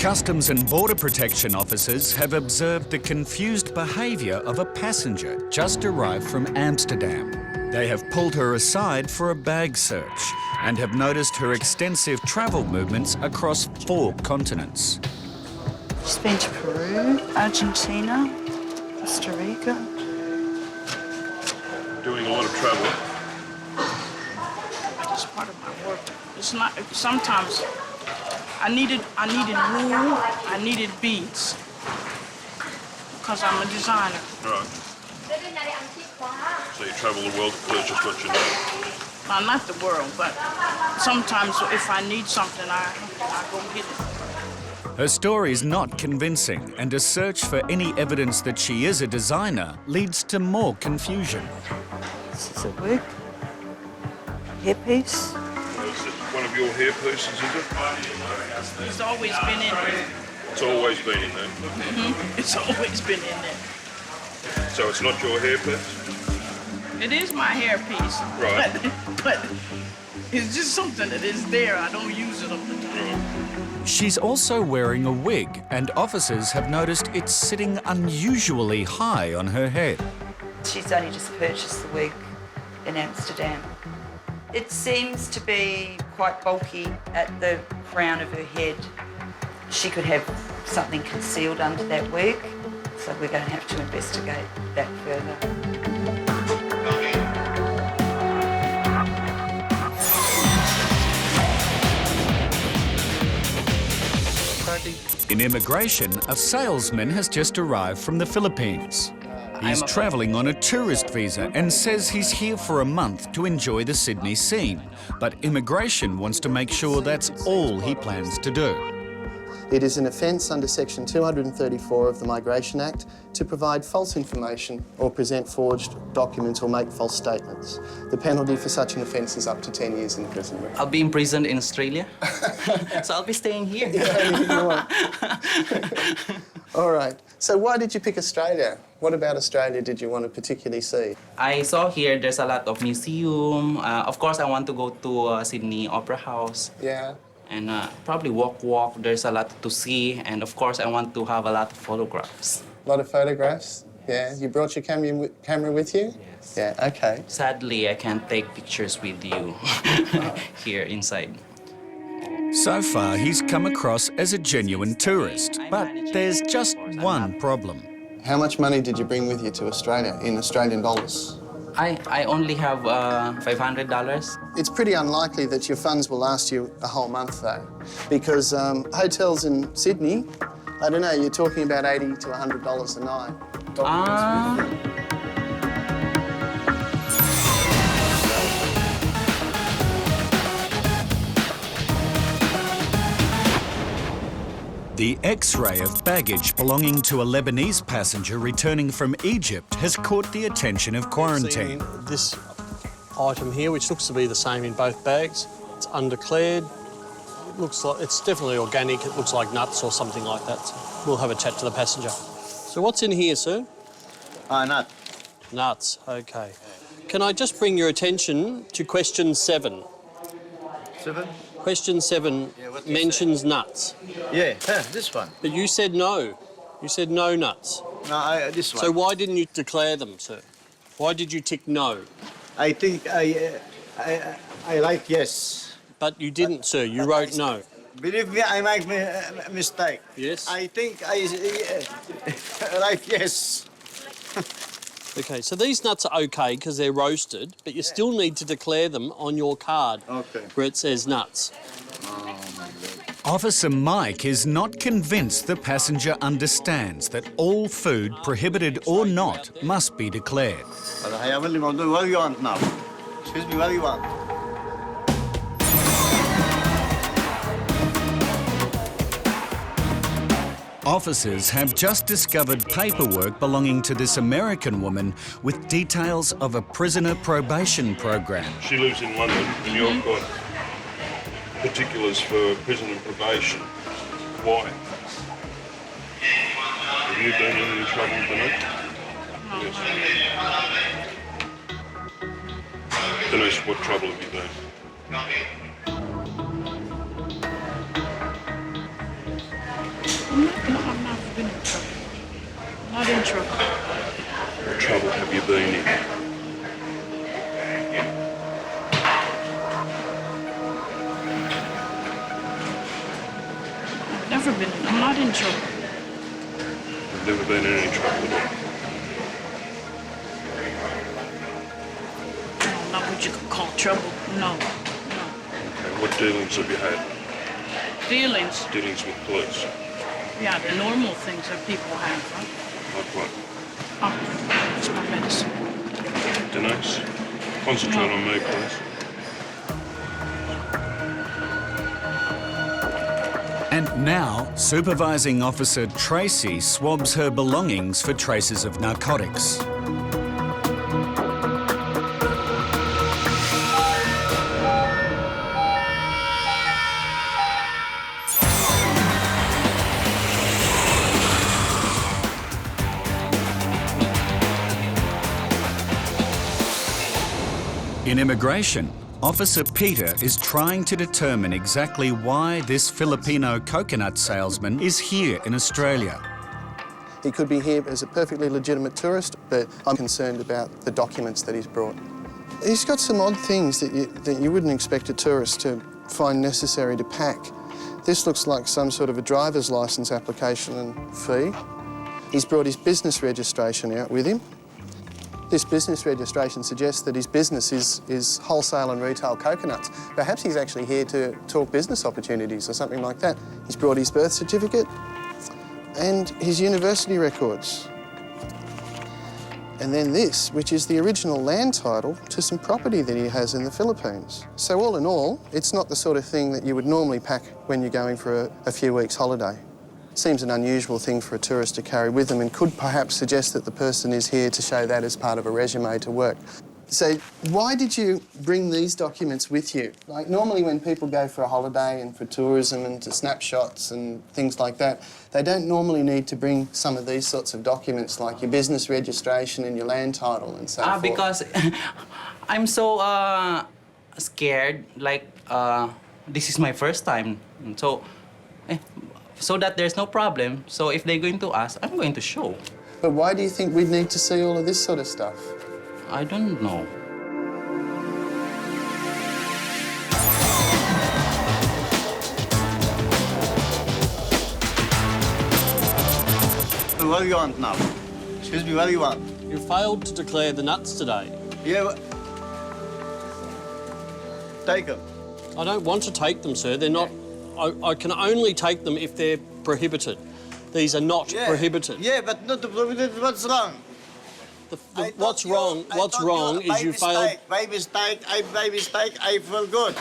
Customs and Border Protection officers have observed the confused behaviour of a passenger just arrived from Amsterdam. They have pulled her aside for a bag search and have noticed her extensive travel movements across 4 continents. She's been to Peru, Argentina, Costa Rica. Doing a lot of travel. It's part of my work. It's not. Sometimes I needed wool. I needed beads because I'm a designer. Right. So you travel the world to purchase what you need? Well, not the world, but sometimes if I need something, I go get it. Her story is not convincing, and a search for any evidence that she is a designer leads to more confusion. This is a wig, hairpiece. Is it one of your hair pieces, is it? It's always been in there. It's always been in there. It's always been in there. So it's not your hair piece? It is my hairpiece. Right. But it's just something that is there. I don't use it all the time. She's also wearing a wig, and officers have noticed it's sitting unusually high on her head. She's only just purchased the wig in Amsterdam. It seems to be quite bulky at the crown of her head. She could have something concealed under that wig, so we're going to have to investigate that further. In immigration, a salesman has just arrived from the Philippines. He's travelling on a tourist visa and says he's here for a month to enjoy the Sydney scene. But immigration wants to make sure that's all he plans to do. It is an offence under Section 234 of the Migration Act to provide false information or present forged documents or make false statements. The penalty for such an offence is up to 10 years imprisonment. I'll be imprisoned in Australia, so I'll be staying here. All right. So why did you pick Australia? What about Australia did you want to particularly see? I saw here there's a lot of museum. Of course, I want to go to Sydney Opera House. Yeah. And probably walk. There's a lot to see. And of course, I want to have a lot of photographs. A lot of photographs? Yeah. You brought your camera with you? Yes. Yeah, okay. Sadly, I can't take pictures with you here inside. So far, he's come across as a genuine tourist, but there's just one problem. How much money did you bring with you to Australia in Australian dollars? I only have $500. It's pretty unlikely that your funds will last you a whole month, though, because hotels in Sydney, I don't know, you're talking about $80 to $100 a night. The X-ray of baggage belonging to a Lebanese passenger returning from Egypt has caught the attention of quarantine. This item here, which looks to be the same in both bags, it's undeclared. It looks like it's definitely organic. It looks like nuts or something like that. So we'll have a chat to the passenger. So what's in here, sir? Nut. Nuts. Okay. Can I just bring your attention to question 7? 7? Question 7 mentions nuts. Yeah, this one. But you said no. You said no nuts. No, this one. So why didn't you declare them, sir? Why did you tick no? I think I like yes. But you didn't, sir. You wrote no. Believe me, I make a mistake. Yes? I think I like yes. OK, so these nuts are OK because they're roasted, but you still need to declare them on your card where it says nuts. Officer Mike is not convinced the passenger understands that all food, prohibited or not, must be declared. What do you want now? Excuse me, what do you want? Officers have just discovered paperwork belonging to this American woman with details of a prisoner probation program. She lives in London, and you've got particulars for prisoner probation. Why? Have you been in any trouble tonight? Yes. Denise, what trouble have you been? I've never been in trouble. Not in trouble. What trouble have you been in? I've never been in. I'm not in trouble. You've never been in any trouble at all. No, not what you could call trouble. No. Okay, what dealings have you had? Dealings. Dealings with police? Yeah, the normal things that people have, right? Like what? Oh, it's my medicine. Denise? Concentrate on me, please. And now, Supervising Officer Tracy swabs her belongings for traces of narcotics. In immigration, Officer Peter is trying to determine exactly why this Filipino coconut salesman is here in Australia. He could be here as a perfectly legitimate tourist, but I'm concerned about the documents that he's brought. He's got some odd things that you wouldn't expect a tourist to find necessary to pack. This looks like some sort of a driver's licence application and fee. He's brought his business registration out with him. This business registration suggests that his business is wholesale and retail coconuts. Perhaps he's actually here to talk business opportunities or something like that. He's brought his birth certificate and his university records. And then this, which is the original land title to some property that he has in the Philippines. So all in all, it's not the sort of thing that you would normally pack when you're going for a few weeks' holiday. Seems an unusual thing for a tourist to carry with them and could perhaps suggest that the person is here to show that as part of a resume to work. So why did you bring these documents with you? Like normally when people go for a holiday and for tourism and to snapshots and things like that, they don't normally need to bring some of these sorts of documents like your business registration and your land title and so forth. Because I'm so scared, like this is my first time. So that there's no problem. So if they're going to ask, I'm going to show. But why do you think we'd need to see all of this sort of stuff? I don't know. What do you want now? Excuse me, what do you want? You failed to declare the nuts today. Yeah, take them. I don't want to take them, sir. They're not... I can only take them if they're prohibited. These are not prohibited. Yeah, but not prohibited. What's wrong? What's wrong is you failed... By mistake, I feel good.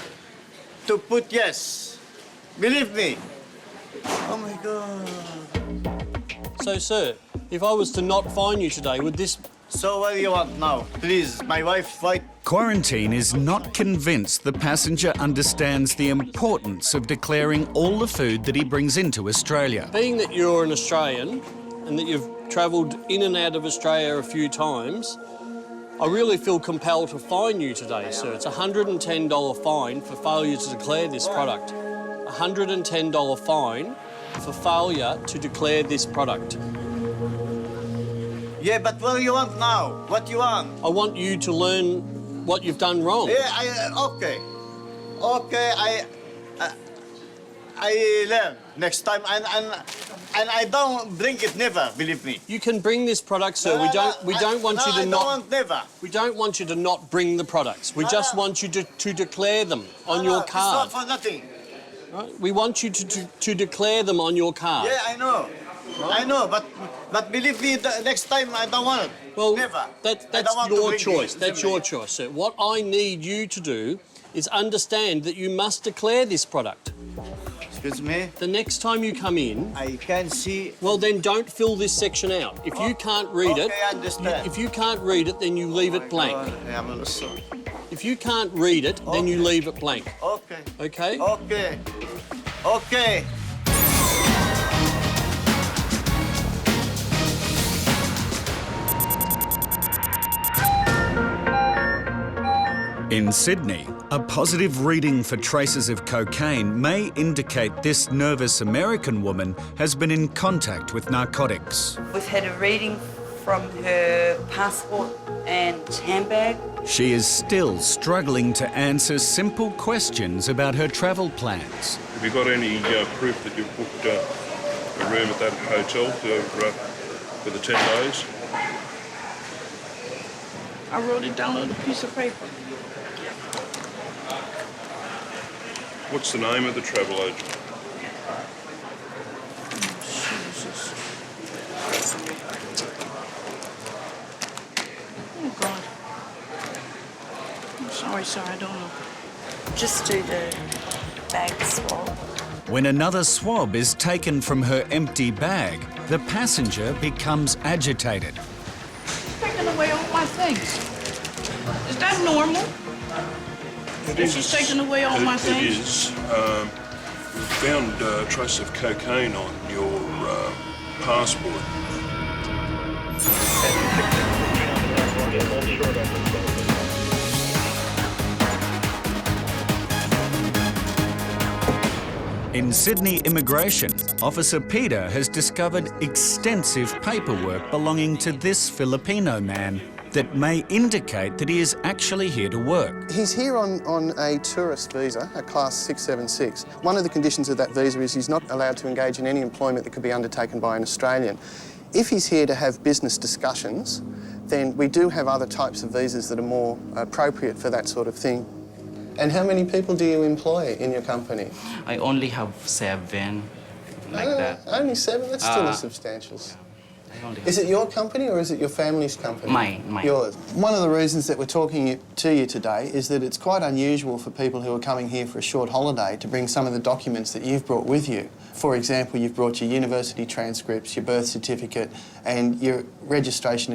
To put yes. Believe me. Oh, my God. So, sir, if I was to not fine you today, would this... So what do you want now? Please, my wife fight. Quarantine is not convinced the passenger understands the importance of declaring all the food that he brings into Australia. Being that you're an Australian and that you've travelled in and out of Australia a few times, I really feel compelled to fine you today, sir. It's a $110 fine for failure to declare this product. A $110 fine for failure to declare this product. Yeah, but what do you want now? What you want? I want you to learn what you've done wrong. Yeah, okay. Okay, I learn next time, and I don't bring it never. Believe me. You can bring this product, sir. We don't want you to I not. don't want never. We don't want you to not bring the products. We just want you to declare them on your card. It's not for nothing. Right? We want you to declare them on your card. Yeah, I know. Right? I know, but believe me, next time I don't want it. Well, never. That's want to your bring choice. it. That's your choice, sir. What I need you to do is understand that you must declare this product. Excuse me? The next time you come in... I can see... Well, then don't fill this section out. If you can't read it... Okay, I understand. If you can't read it, then you leave it blank. Yeah, I'm sorry. If you can't read it, then you leave it blank. Okay. Okay? Okay. Okay. In Sydney, a positive reading for traces of cocaine may indicate this nervous American woman has been in contact with narcotics. We've had a reading from her passport and handbag. She is still struggling to answer simple questions about her travel plans. Have you got any proof that you've booked a room at that hotel for the 10 days? I wrote it down on a piece of paper. What's the name of the travel agent? Jesus. Oh, God. I'm sorry, sir, I don't know. Just do the bag swab. When another swab is taken from her empty bag, the passenger becomes agitated. Taking away all my things. Is that normal? She's taking away all my things? It is. We found a trace of cocaine on your passport. In Sydney Immigration, Officer Peter has discovered extensive paperwork belonging to this Filipino man that may indicate that he is actually here to work. He's here on a tourist visa, a class 676. One of the conditions of that visa is he's not allowed to engage in any employment that could be undertaken by an Australian. If he's here to have business discussions, then we do have other types of visas that are more appropriate for that sort of thing. And how many people do you employ in your company? I only have 7, like that. Only 7? That's still a substantial. I only have Is it your company or is it your family's company? Mine. Yours. One of the reasons that we're talking to you today is that it's quite unusual for people who are coming here for a short holiday to bring some of the documents that you've brought with you. For example, you've brought your university transcripts, your birth certificate and your registration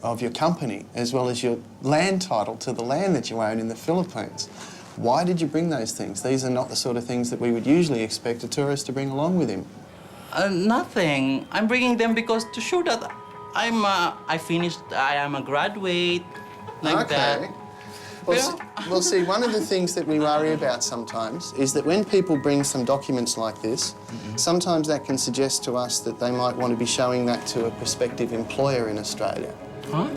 of your company, as well as your land title to the land that you own in the Philippines. Why did you bring those things? These are not the sort of things that we would usually expect a tourist to bring along with him. Nothing. I'm bringing them because to show that I am a graduate, like that. Well, see, one of the things that we worry about sometimes is that when people bring some documents like this, sometimes that can suggest to us that they might want to be showing that to a prospective employer in Australia. Huh?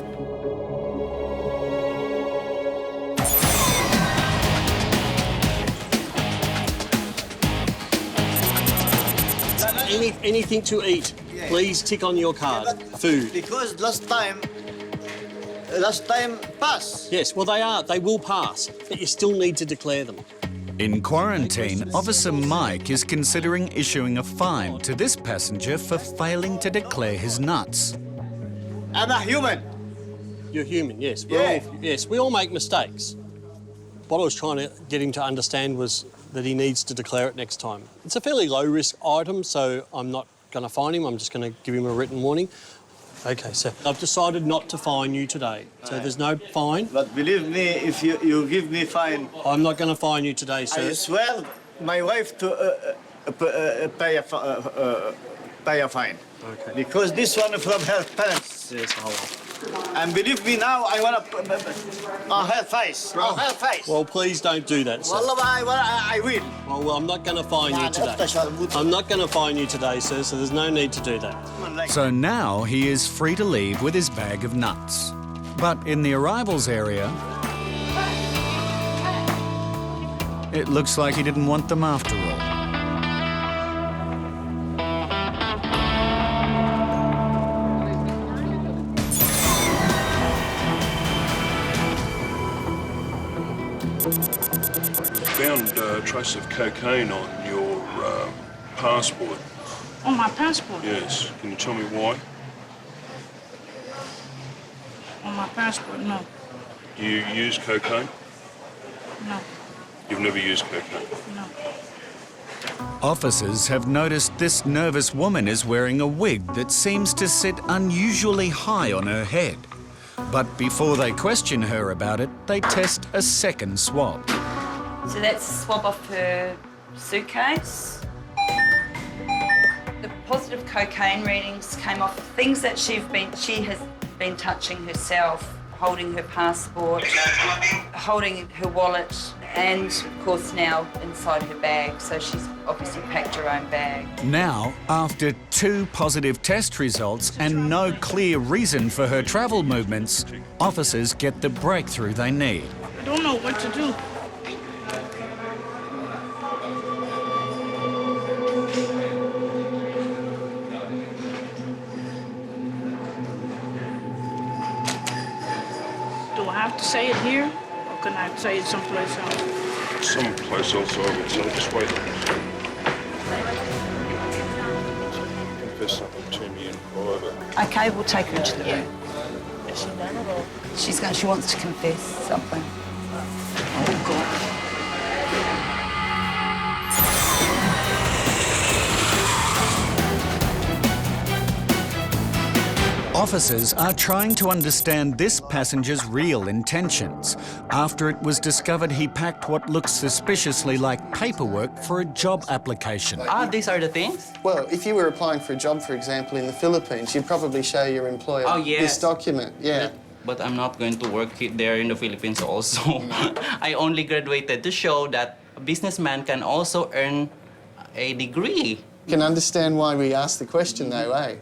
Anything to eat, please tick on your card. Food. Because last time pass. Yes, well they will pass, but you still need to declare them. In quarantine, Officer Mike is considering issuing a fine to this passenger for failing to declare his nuts. I'm a human. You're human, yes. Yeah. We all make mistakes. What I was trying to get him to understand was that he needs to declare it next time. It's a fairly low-risk item, so I'm not going to fine him. I'm just going to give him a written warning. OK, so I've decided not to fine you today, so there's no fine. But believe me, if you give me fine... I'm not going to fine you today, sir. I swear my wife to pay a fine. OK. Because this one from her parents. Yes, And believe me now, I want to... on her face. On her face. Well, please don't do that, sir. Wallah, I will. Well, I'm not going to fine you today. I'm not going to fine you today, sir, so there's no need to do that. So now he is free to leave with his bag of nuts. But in the arrivals area, it looks like he didn't want them after all. Found a trace of cocaine on your passport. On my passport? Yes. Can you tell me why? On my passport, no. Do you use cocaine? No. You've never used cocaine? No. Officers have noticed this nervous woman is wearing a wig that seems to sit unusually high on her head. But before they question her about it, they test a second swab. So that's a swab off her suitcase. The positive cocaine readings came off things that she has been touching herself, holding her passport, holding her wallet, and of course now inside her bag. So she's obviously packed her own bag. Now, after 2 positive test results and no clear reason for her travel movements, officers get the breakthrough they need. I don't know what to do. Do I have to say it here, or can I say it someplace else? Someplace else, I would say. Just wait. Confess something to me in private. Okay, we'll take her into the room. Is she done it or? She wants to confess something. Oh, God. Officers are trying to understand this passenger's real intentions after it was discovered he packed what looks suspiciously like paperwork for a job application. These are the things? Well, if you were applying for a job, for example, in the Philippines, you'd probably show your employer this document. Yeah. But I'm not going to work there in the Philippines also. I only graduated to show that a businessman can also earn a degree. You can understand why we asked the question though, eh?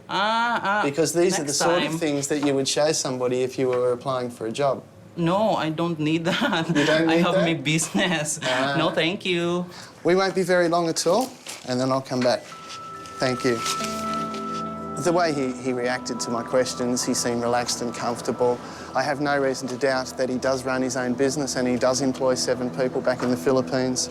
Because these are the sort of things that you would show somebody if you were applying for a job. No, I don't need that. You don't need I have that? my business. No, thank you. We won't be very long at all, and then I'll come back. Thank you. The way he reacted to my questions, he seemed relaxed and comfortable. I have no reason to doubt that he does run his own business and he does employ 7 people back in the Philippines.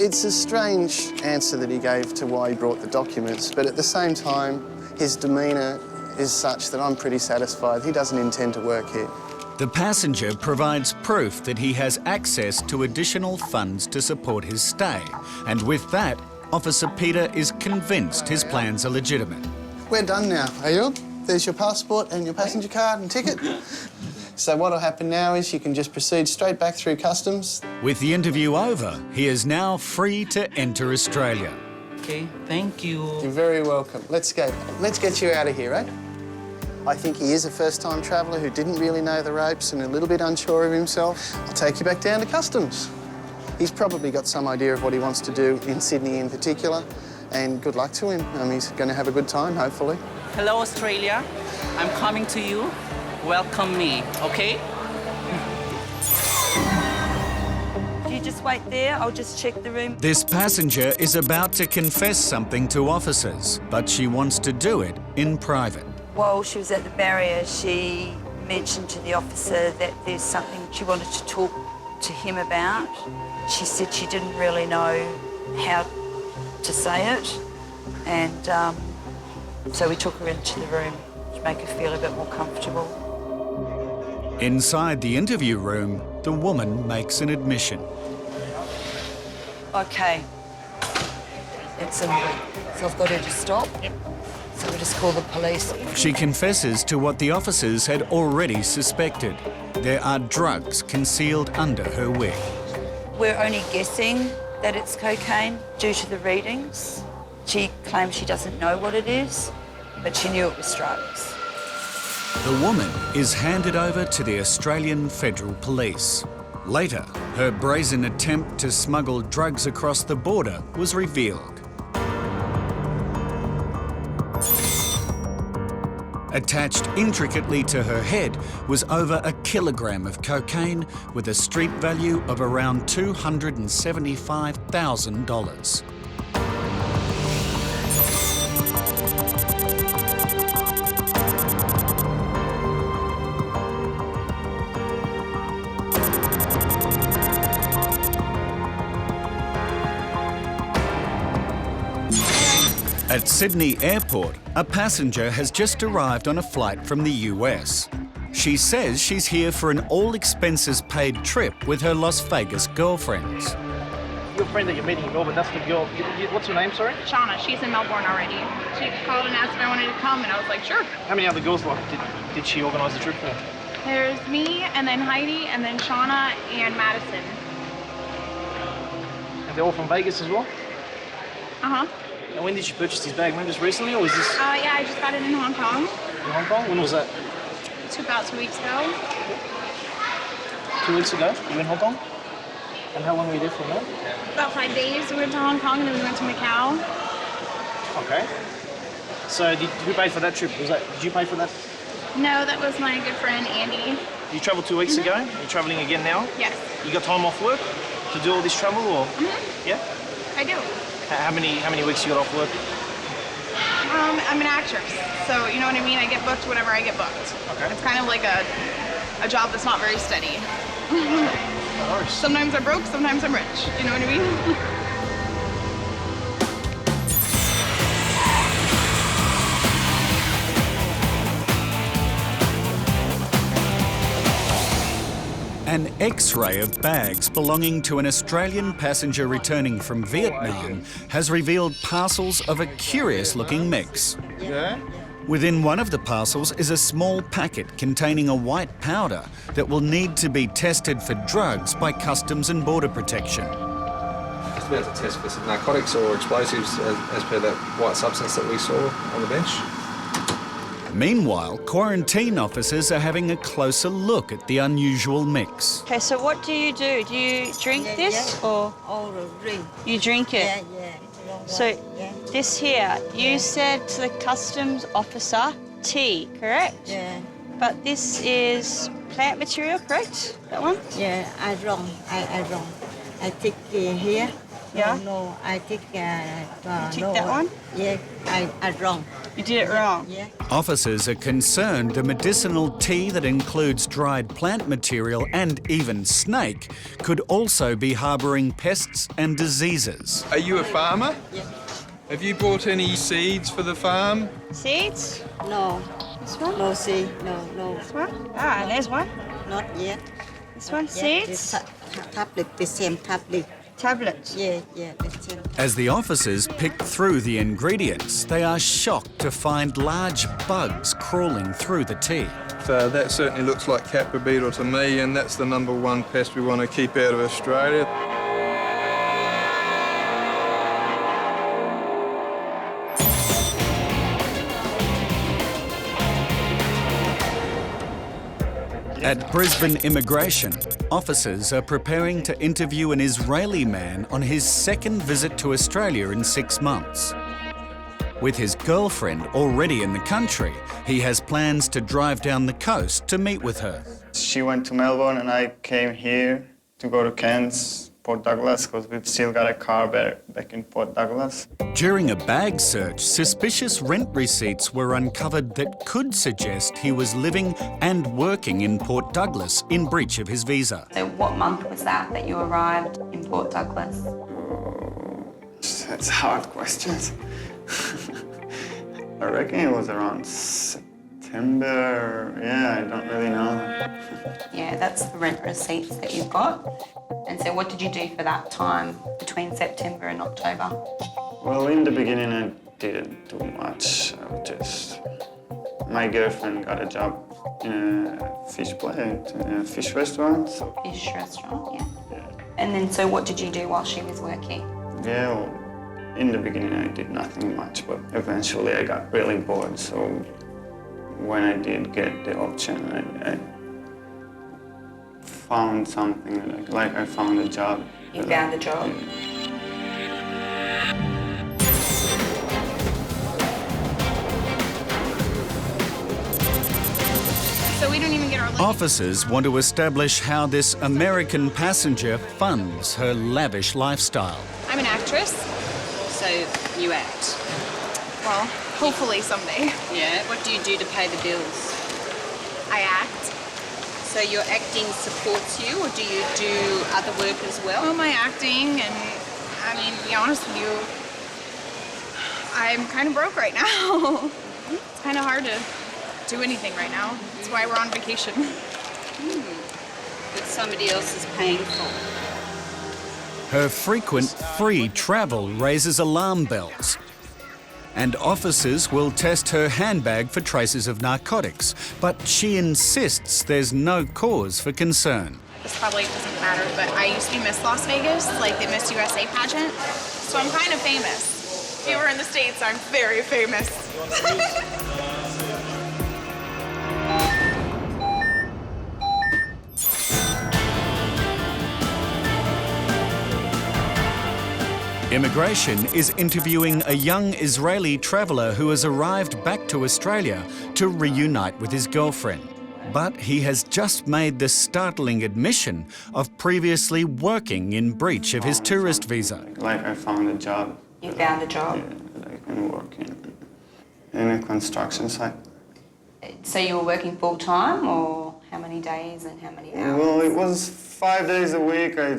It's a strange answer that he gave to why he brought the documents, but at the same time, his demeanour is such that I'm pretty satisfied. He doesn't intend to work here. The passenger provides proof that he has access to additional funds to support his stay, and with that, Officer Peter is convinced his plans are legitimate. We're done now, Ayub. There's your passport and your passenger card and ticket. So what'll happen now is you can just proceed straight back through customs. With the interview over, he is now free to enter Australia. Okay, thank you. You're very welcome. Let's go. Let's get you out of here, eh? I think he is a first-time traveller who didn't really know the ropes and a little bit unsure of himself. I'll take you back down to customs. He's probably got some idea of what he wants to do in Sydney in particular, and good luck to him. He's going to have a good time, hopefully. Hello, Australia. I'm coming to you. Welcome me, okay? You just wait there, I'll just check the room. This passenger is about to confess something to officers, but she wants to do it in private. While she was at the barrier, she mentioned to the officer that there's something she wanted to talk to him about. She said she didn't really know how to say it, and so we took her into the room to make her feel a bit more comfortable. Inside the interview room, the woman makes an admission. Okay. It's in. So I've got her to stop. Yep. So we just call the police. She confesses to what the officers had already suspected. There are drugs concealed under her wig. We're only guessing that it's cocaine due to the readings. She claims she doesn't know what it is, but she knew it was drugs. The woman is handed over to the Australian Federal Police. Later, her brazen attempt to smuggle drugs across the border was revealed. Attached intricately to her head was over 1 kilogram of cocaine with a street value of around $275,000. At Sydney Airport, a passenger has just arrived on a flight from the US. She says she's here for an all-expenses-paid trip with her Las Vegas girlfriends. Your friend that you're meeting in Melbourne, that's the girl. What's her name, sorry? Shauna, she's in Melbourne already. She called and asked if I wanted to come, and I was like, sure. How many other girls did she organise the trip for? There's me, and then Heidi, and then Shauna, and Madison. And they're all from Vegas as well? Uh-huh. And when did you purchase this bag? Maybe just recently, or was this Yeah, I just got it in Hong Kong. in Hong Kong? When was that? About 2 weeks ago. 2 weeks ago, you were in Hong Kong? And how long were you there for now? About 5 days. We went to Hong Kong and then we went to Macau. Okay. So who paid for that trip? Did you pay for that? No, that was my good friend Andy. You travelled 2 weeks ago. Are you travelling again now? Yes. You got time off work to do all this travel, or? Yeah. I do. How many weeks you got off work? I'm an actress, so you know what I mean? I get booked whenever I get booked. Okay. It's kind of like a job that's not very steady. No worries. Sometimes I'm broke, sometimes I'm rich. You know what I mean? An X-ray of bags belonging to an Australian passenger returning from Vietnam has revealed parcels of a curious-looking mix. Yeah? Within one of the parcels is a small packet containing a white powder that will need to be tested for drugs by Customs and Border Protection. It's about to test for some narcotics or explosives as per that white substance that we saw on the bench. Meanwhile, quarantine officers are having a closer look at the unusual mix. Okay, so what do you do? Do you drink this or? Oh, drink. You drink it? Yeah. So this here, you said to the customs officer, tea, correct? Yeah. But this is plant material, correct? That one? Yeah, I wrong. I wrong. I take here. Yeah? No, I take You take no, that one? Yeah, I wrong. You did it wrong. Yeah. Officers are concerned the medicinal tea that includes dried plant material and even snake could also be harbouring pests and diseases. Are you a farmer? Yeah. Have you bought any seeds for the farm? Seeds? No. This one? No, see. No. This one? Ah, there's one. Not yet. This one? Yeah, Seeds? tablet, the same tablet. Tablets? Yeah, the same. As the officers pick through the ingredients, they are shocked to find large bugs crawling through the tea. So that certainly looks like Capra beetle to me, and that's the #1 pest we want to keep out of Australia. At Brisbane Immigration, officers are preparing to interview an Israeli man on his second visit to Australia in 6 months. With his girlfriend already in the country, he has plans to drive down the coast to meet with her. She went to Melbourne and I came here to go to Cairns, Port Douglas, because we've still got a car back in Port Douglas. During a bag search, suspicious rent receipts were uncovered that could suggest he was living and working in Port Douglas in breach of his visa. So what month was that you arrived in Port Douglas? That's hard questions. I reckon it was around September. Yeah, I don't really know. Yeah, that's the rent receipts that you've got. And so what did you do for that time between September and October? Well, in the beginning, I didn't do much. My girlfriend got a job in a fish restaurant. Fish restaurant, yeah. And then so what did you do while she was working? Yeah, well, in the beginning, I did nothing much, but eventually I got really bored. So when I did get the option, I found something, like I found a job. You found a job? So we don't even get our luggage. Officers want to establish how this American passenger funds her lavish lifestyle. I'm an actress. So you act? Well, hopefully someday. Yeah. What do you do to pay the bills? I act. So your acting supports you, or do you do other work as well? Well, my acting, and I mean, to be honest with you, I'm kind of broke right now. It's kind of hard to do anything right now. That's why we're on vacation. But somebody else is paying for. Her frequent free travel raises alarm bells. And officers will test her handbag for traces of narcotics, but she insists there's no cause for concern. This probably doesn't matter, but I used to be Miss Las Vegas, like the Miss USA pageant, so I'm kind of famous. If you were in the States, I'm very famous. Immigration is interviewing a young Israeli traveller who has arrived back to Australia to reunite with his girlfriend. But he has just made the startling admission of previously working in breach of his tourist visa. Like I found a job. You found a job? Yeah, that I can work in a construction site. So you were working full-time, or how many days and how many hours? Well, it was 5 days a week. I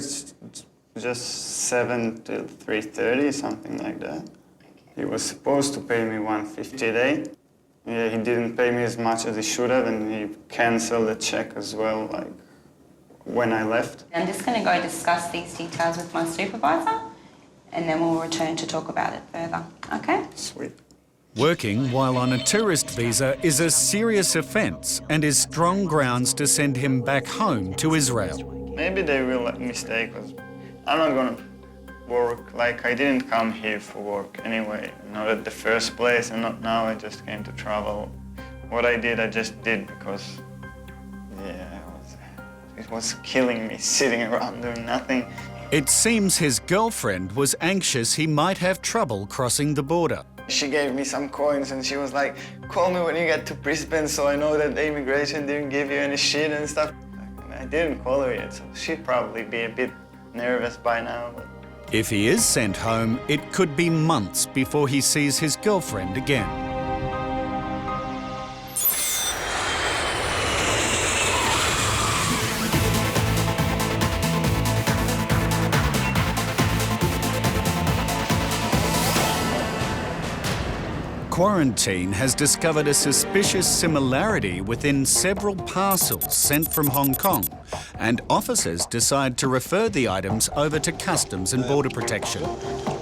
just 7 till 3:30, something like that. He was supposed to pay me $150 a day. Yeah, he didn't pay me as much as he should have, and he canceled the check as well, like when I left. I'm just going to go discuss these details with my supervisor, and then we'll return to talk about it further. Okay? Sweet. Working while on a tourist visa is a serious offence and is strong grounds to send him back home to Israel. Maybe they will let me stay, because I'm not gonna work. Like, I didn't come here for work anyway, not at the first place, and not now. I just came to travel. What I did, I just did because, yeah, it was killing me sitting around doing nothing. It seems his girlfriend was anxious he might have trouble crossing the border. She gave me some coins and she was like, call me when you get to Brisbane so I know that the immigration didn't give you any shit and stuff. I didn't call her yet, so she'd probably be a bit nervous by now. But... If he is sent home, it could be months before he sees his girlfriend again. Quarantine has discovered a suspicious similarity within several parcels sent from Hong Kong, and officers decide to refer the items over to Customs and Border Protection.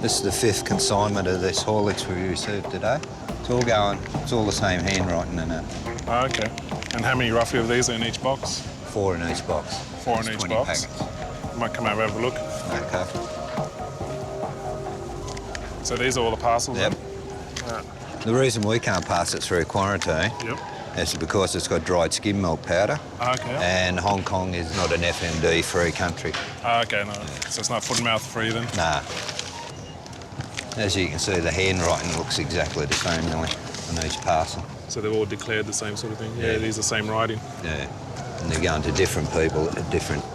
This is the 5th consignment of this haulage we received today. It's all going, it's all the same handwriting in it. Oh, okay. And how many roughly of these are in each box? 4 in each box. 4 in There's each 20 box? packets. Might come over and have a look. Okay. So these are all the parcels Yep. then? Right. The reason we can't pass it through quarantine is because it's got dried skim milk powder. Okay. And Hong Kong is not an FMD-free country. Okay, no. So it's not foot and mouth free then? Nah. As you can see, the handwriting looks exactly the same nearly on each parcel. So they've all declared the same sort of thing? Yeah, these are the same writing? Yeah. And they're going to different people at different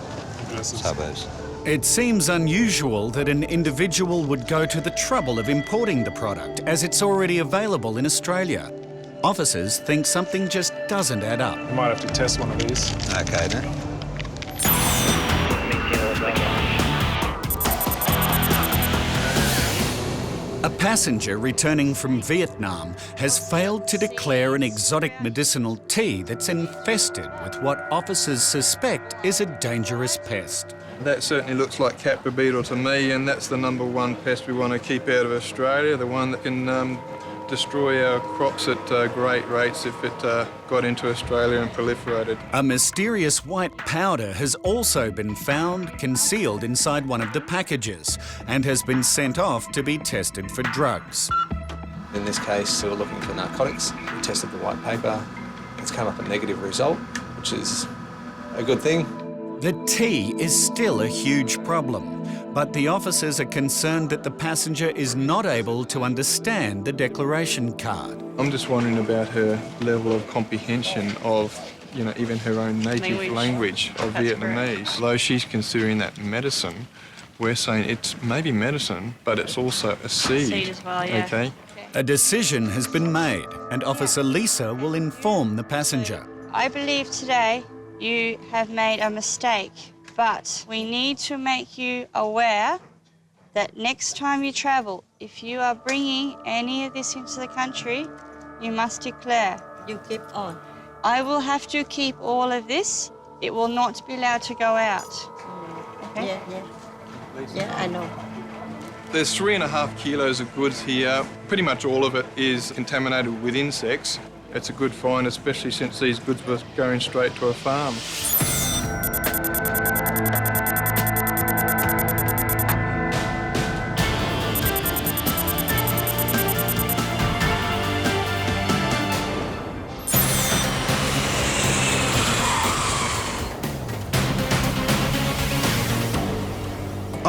suburbs. It seems unusual that an individual would go to the trouble of importing the product as it's already available in Australia. Officers think something just doesn't add up. You might have to test one of these. Okay then. A passenger returning from Vietnam has failed to declare an exotic medicinal tea that's infested with what officers suspect is a dangerous pest. That certainly looks like Capra beetle to me, and that's the #1 pest we want to keep out of Australia, the one that can destroy our crops at great rates if it got into Australia and proliferated. A mysterious white powder has also been found concealed inside one of the packages and has been sent off to be tested for drugs. In this case, we were looking for narcotics. We tested the white paper. It's come up a negative result, which is a good thing. The tea is still a huge problem, but the officers are concerned that the passenger is not able to understand the declaration card. I'm just wondering about her level of comprehension of, even her own native language of Vietnamese. Although she's considering that medicine, we're saying it's maybe medicine, but it's also a seed. Seed as well, yeah. Okay? A decision has been made, and Officer Lisa will inform the passenger. I believe today you have made a mistake, but we need to make you aware that next time you travel, if you are bringing any of this into the country, you must declare. You keep on. I will have to keep all of this. It will not be allowed to go out. Okay? Yeah, I know. There's 3.5 kilos of goods here. Pretty much all of it is contaminated with insects. It's a good find, especially since these goods were going straight to a farm.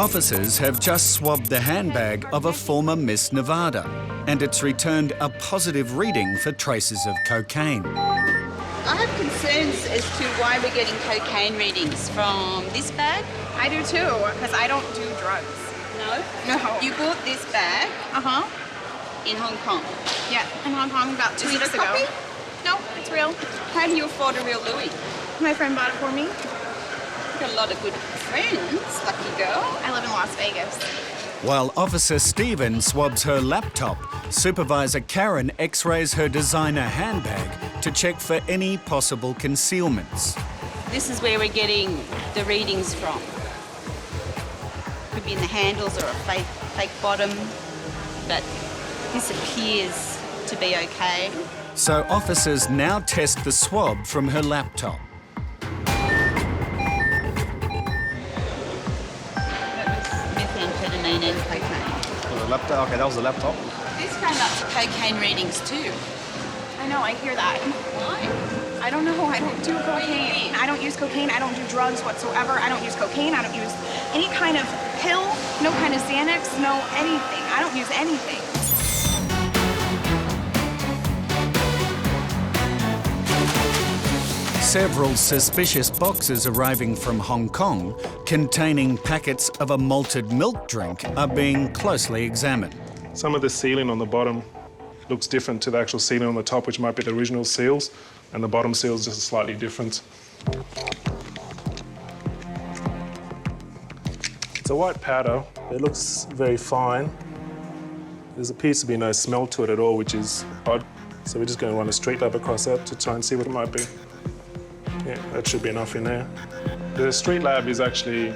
Officers have just swabbed the handbag of a former Miss Nevada, and it's returned a positive reading for traces of cocaine. I have concerns as to why we're getting cocaine readings from this bag. I do too, because I don't do drugs. No? No. You bought this bag? Uh-huh. In Hong Kong? Yeah, in Hong Kong about 2 Is it weeks a ago. copy? No, it's real. How do you afford a real Louis? My friend bought it for me. You've got a lot of good friends, lucky girl. I live in Las Vegas. While Officer Stephen swabs her laptop, Supervisor Karen x-rays her designer handbag to check for any possible concealments. This is where we're getting the readings from. Could be in the handles or a fake bottom, but this appears to be okay. So officers now test the swab from her laptop. Methamphetamine and cocaine. The laptop. Okay, that was the laptop. This came up to cocaine readings too. I know, I hear that. Why? I don't know, I don't do cocaine. I don't use cocaine, I don't do drugs whatsoever. I don't use cocaine, I don't use any kind of pill, no kind of Xanax, no anything. I don't use anything. Several suspicious boxes arriving from Hong Kong containing packets of a malted milk drink are being closely examined. Some of the sealing on the bottom looks different to the actual sealing on the top, which might be the original seals, and the bottom seal is just slightly different. It's a white powder. It looks very fine. There appears to be no smell to it at all, which is odd. So we're just going to run a street lab across that to try and see what it might be. Yeah, that should be enough in there. The street lab is actually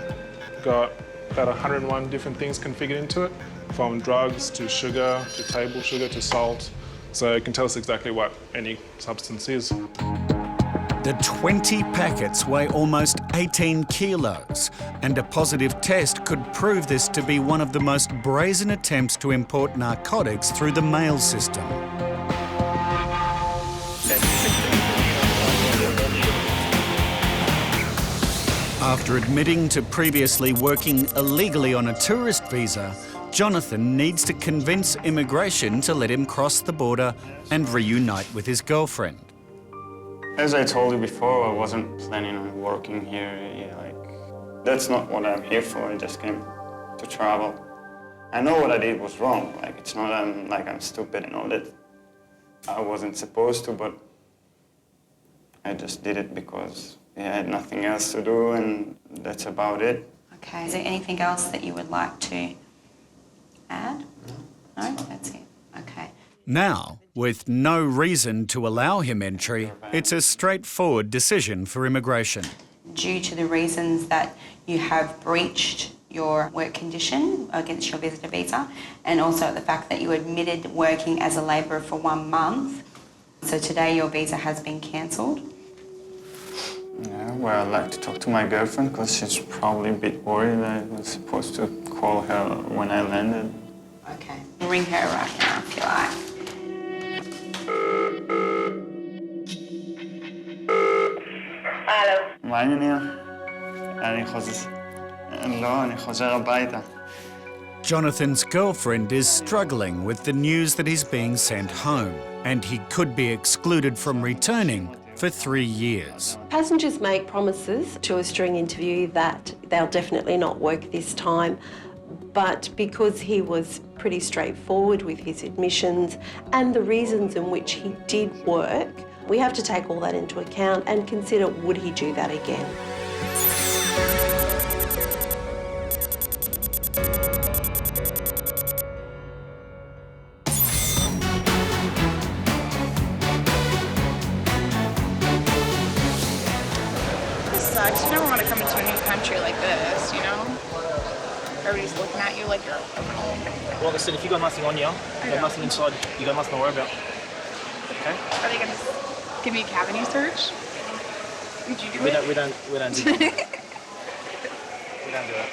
got about 101 different things configured into it, from drugs to sugar, to table sugar, to salt. So it can tell us exactly what any substance is. The 20 packets weigh almost 18 kilos, and a positive test could prove this to be one of the most brazen attempts to import narcotics through the mail system. After admitting to previously working illegally on a tourist visa, Jonathan needs to convince immigration to let him cross the border and reunite with his girlfriend. As I told you before, I wasn't planning on working here. That's not what I'm here for. I just came to travel. I know what I did was wrong. It's not like I'm stupid and all that. I wasn't supposed to, but I just did it because I had nothing else to do, and that's about it. Okay, is there anything else that you would like to add? No, that's it. Okay. Now, with no reason to allow him entry, it's a straightforward decision for immigration. Due to the reasons that you have breached your work condition against your visitor visa, and also the fact that you admitted working as a labourer for 1 month. So today your visa has been cancelled. Yeah, well, I'd like to talk to my girlfriend because she's probably a bit worried. I was supposed to call her when I landed. Okay. Ring her right now if you like. הלו. מה העניינים? אני חוזר הביתה. Jonathan's girlfriend is struggling with the news that he's being sent home, and he could be excluded from returning for 3 years. Passengers make promises to us during interview that they'll definitely not work this time, but because he was pretty straightforward with his admissions and the reasons in which he did work, we have to take all that into account and consider, would he do that again? Sucks. You never want to come into a new country like this, you know? Everybody's looking at you like you're a criminal. Well, listen, if you got nothing on you, you got nothing inside, you got nothing to worry about. Okay? Are they going to give me a cavity search? Would you do We it? don't do that. We don't do that.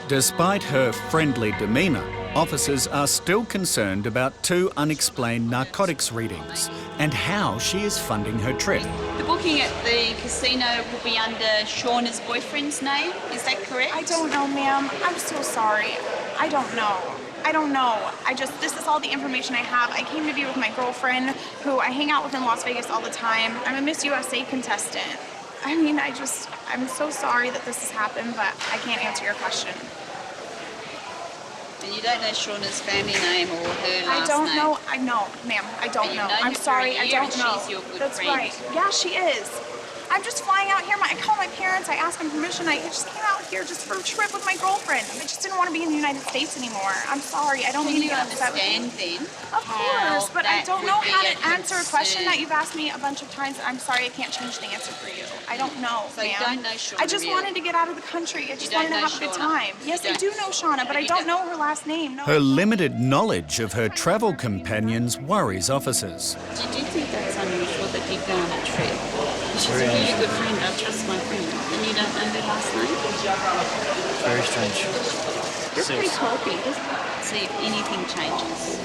Despite her friendly demeanour, officers are still concerned about 2 unexplained narcotics readings and how she is funding her trip. The booking at the casino will be under Shauna's boyfriend's name, is that correct? I don't know, ma'am. I'm so sorry. I don't know. This is all the information I have. I came to be with my girlfriend, who I hang out with in Las Vegas all the time. I'm a Miss USA contestant. I mean, I'm so sorry that this has happened, but I can't answer your question. And you don't know Shauna's family name or her last name? No, ma'am, I don't know. I'm her for sorry, a I year don't and know. she's your good That's friend. right. Yeah, she is. I'm just flying out here. I called my parents, I asked them permission. I just came out here just for a trip with my girlfriend. I just didn't want to be in the United States anymore. I'm sorry, I don't mean to get upset with you. Then, of course, but I don't know how to answer a question that concern. you've asked me a bunch of times. I'm sorry, I can't change the answer for you. I don't know, So you ma'am. don't know Shauna I just really? wanted to get out of the country. I just don't wanted to know have a good Shauna? time. Yes, I do know Shauna, but I don't know her last name. No. Her limited knowledge of her travel companions worries officers. Did you think that's unusual that you'd go on a trip? She's a really good friend, I trust my friend. And you don't know her last name? Very strange. Just pretty talky, just see if anything changes.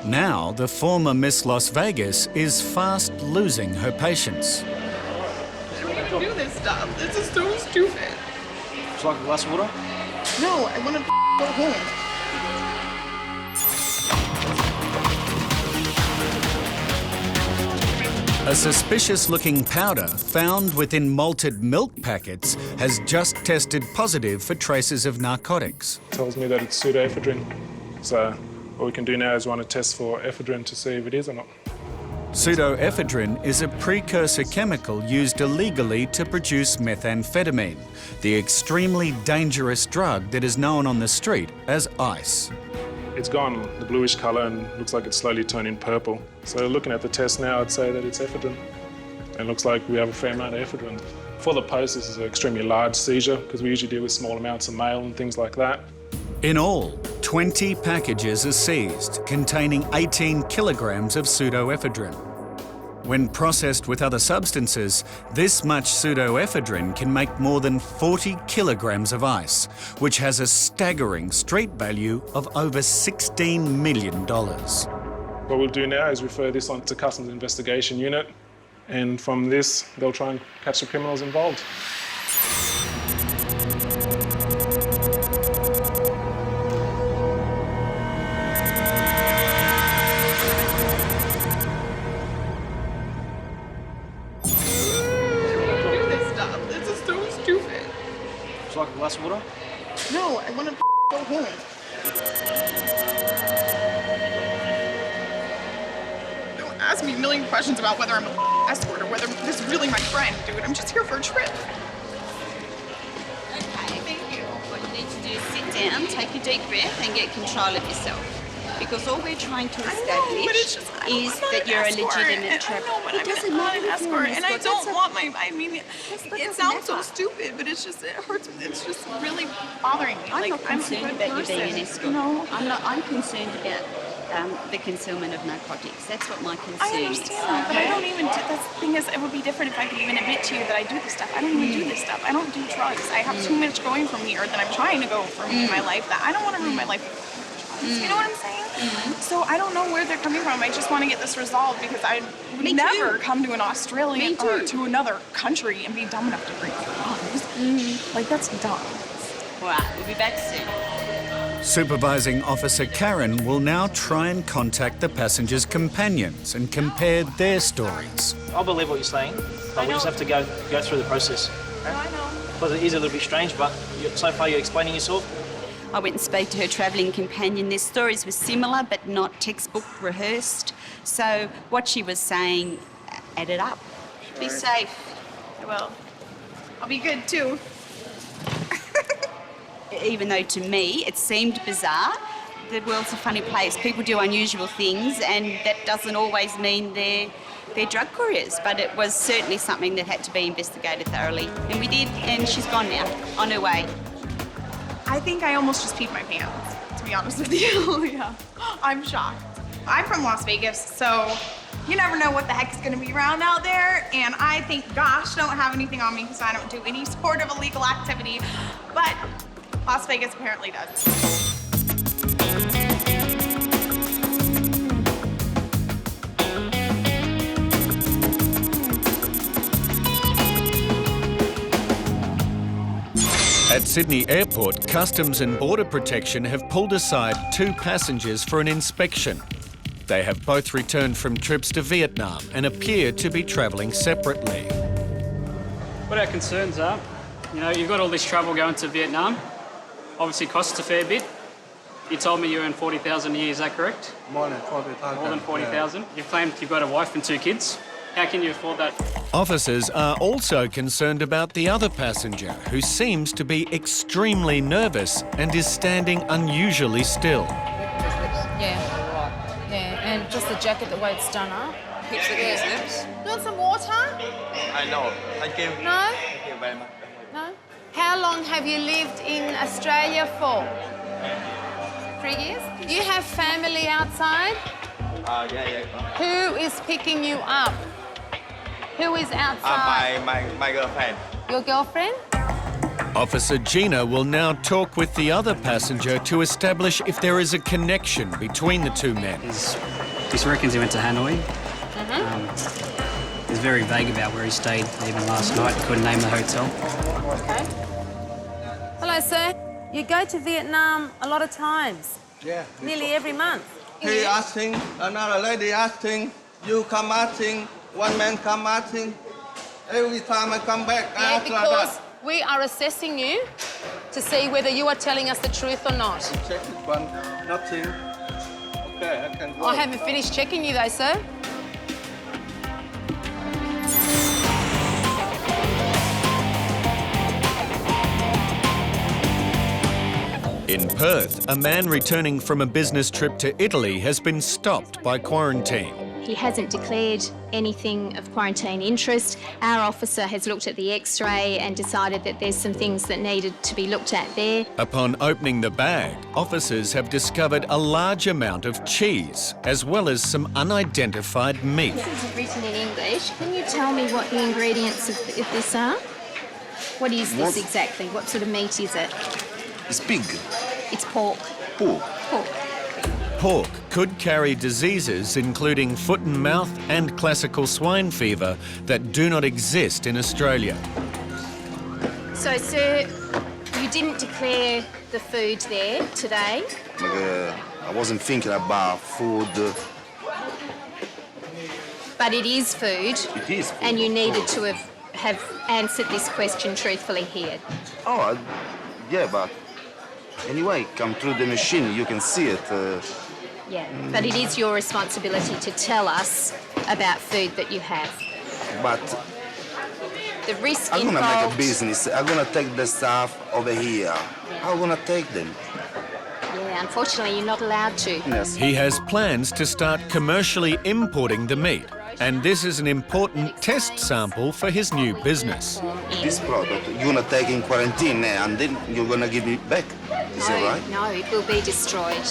Now, the former Miss Las Vegas is fast losing her patience. I don't want to do this stuff. This is so stupid. Would you like a glass of water? No, I want to go home. A suspicious-looking powder found within malted milk packets has just tested positive for traces of narcotics. Tells me that it's pseudoephedrine. So what we can do now is run a test for ephedrine to see if it is or not. Pseudoephedrine is a precursor chemical used illegally to produce methamphetamine, the extremely dangerous drug that is known on the street as ice. It's gone the bluish colour and looks like it's slowly turning purple. So looking at the test now, I'd say that it's ephedrine. And it looks like we have a fair amount of ephedrine. For the post, this is an extremely large seizure because we usually deal with small amounts of mail and things like that. In all, 20 packages are seized containing 18 kilograms of pseudoephedrine. When processed with other substances, this much pseudoephedrine can make more than 40 kilograms of ice, which has a staggering street value of over $16 million. What we'll do now is refer this on to Customs Investigation Unit, and from this, they'll try and catch the criminals involved. This is so stupid. Would you like a glass of water? No, I want to go home. Don't ask me a million questions about whether I'm an escort or whether this is really my friend, dude. I'm just here for a trip. Okay, thank you. What you need to do is sit down, take a deep breath and get control of yourself. Because all we're trying to establish is that you're a legitimate traveler. I know, but I'm not an escort, and I don't want my. I mean, it sounds so stupid, but it hurts. It's just really bothering me. I'm not concerned about you being an escort. No, I'm concerned about the concealment of narcotics. That's what my concern I understand, but I don't even. The thing is, it would be different if I could even admit to you that I do this stuff. I don't even do this stuff. I don't do drugs. I have too much going for me, or that I'm trying to go for me in my life. That I don't want to ruin my life. You know what I'm saying? So I don't know where they're coming from. I just want to get this resolved because I would never come to an Australian or to another country and be dumb enough to bring drugs. Like, that's dumb. All right, we'll be back soon. Supervising Officer Karen will now try and contact the passengers' companions and compare their stories. I believe what you're saying, but we just have to go through the process. Okay? I know. Because it is a little bit strange, but so far you're explaining yourself. I went and spoke to her travelling companion. Their stories were similar but not textbook rehearsed. So what she was saying added up. Be safe. I will. I'll be good too. Even though to me it seemed bizarre, the world's a funny place. People do unusual things and that doesn't always mean they're drug couriers, but it was certainly something that had to be investigated thoroughly. And we did, and she's gone now, on her way. I think I almost just peed my pants, to be honest with you. Yeah. I'm shocked. I'm from Las Vegas, so you never know what the heck is gonna be around out there. And I think, gosh, don't have anything on me because I don't do any sort of illegal activity. But Las Vegas apparently does. At Sydney Airport, Customs and Border Protection have pulled aside 2 passengers for an inspection. They have both returned from trips to Vietnam and appear to be travelling separately. What our concerns are, you know, you've got all this travel going to Vietnam. Obviously costs a fair bit. You told me you earn 40,000 a year, is that correct? More than 40,000. More than 40,000? Yeah. You've claimed you've got a wife and 2 kids. How can you afford that? Officers are also concerned about the other passenger, who seems to be extremely nervous and is standing unusually still. Yeah. Yeah, and just the jacket, the way it's done up. Keeps the gas lips. You want some water? I know. Thank you. No? Thank you very much. No? How long have you lived in Australia for? 3 years? You have family outside? Yeah. Who is picking you up? Who is outside? My girlfriend. Your girlfriend? Officer Gina will now talk with the other passenger to establish if there is a connection between the 2 men. He reckons he went to Hanoi. He's very vague about where he stayed, even last night. He couldn't name the hotel. Okay. Hello, sir. You go to Vietnam a lot of times. Yeah. Nearly every month. He asking, another lady asking, you come asking, one man come asking. Every time I come back, I Yeah, ask like because that. we are assessing you to see whether you are telling us the truth or not. Check it, one, nothing. Okay, I can go. I haven't finished checking you though, sir. In Perth, a man returning from a business trip to Italy has been stopped by quarantine. He hasn't declared anything of quarantine interest. Our officer has looked at the X-ray and decided that there's some things that needed to be looked at there. Upon opening the bag, officers have discovered a large amount of cheese, as well as some unidentified meat. This is written in English. Can you tell me what the ingredients of this are? What is this exactly? What sort of meat is it? It's pig. It's pork. Pork. Pork. Pork could carry diseases including foot and mouth and classical swine fever that do not exist in Australia. So, sir, you didn't declare the food there today? I wasn't thinking about food. But it is food. It is food. And you needed to have answered this question truthfully here. Oh, yeah, but anyway, come through the machine, you can see it. Yeah, but it is your responsibility to tell us about food that you have. But The risk I'm gonna involved... make a business. I'm gonna take the stuff over here. I'm gonna take them. Yeah, unfortunately, you're not allowed to. Yes. He has plans to start commercially importing the meat, and this is an important test sample for his new business. This product you're gonna take in quarantine and then you're gonna give it back. Is that right? No, it will be destroyed.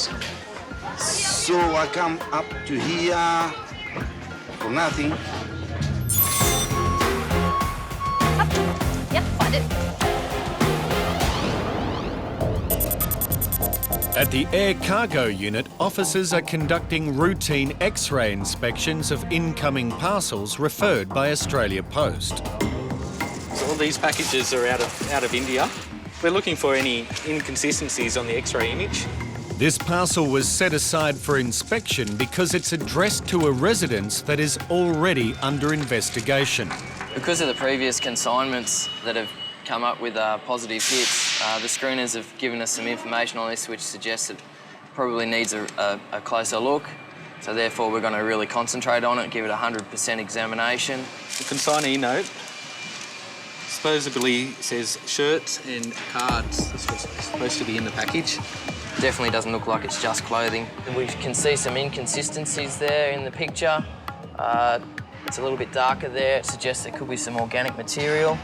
So I come up to here for nothing. Yep, find it. At the air cargo unit, officers are conducting routine X-ray inspections of incoming parcels referred by Australia Post. So all these packages are out of India. We're looking for any inconsistencies on the X-ray image. This parcel was set aside for inspection because it's addressed to a residence that is already under investigation. Because of the previous consignments that have come up with positive hits, the screeners have given us some information on this which suggests it probably needs a closer look. So therefore we're going to really concentrate on it, give it a 100% examination. The consignee note supposedly says shirts and cards. That's what's supposed to be in the package. Definitely doesn't look like it's just clothing. We can see some inconsistencies there in the picture. It's a little bit darker there. It suggests there could be some organic material.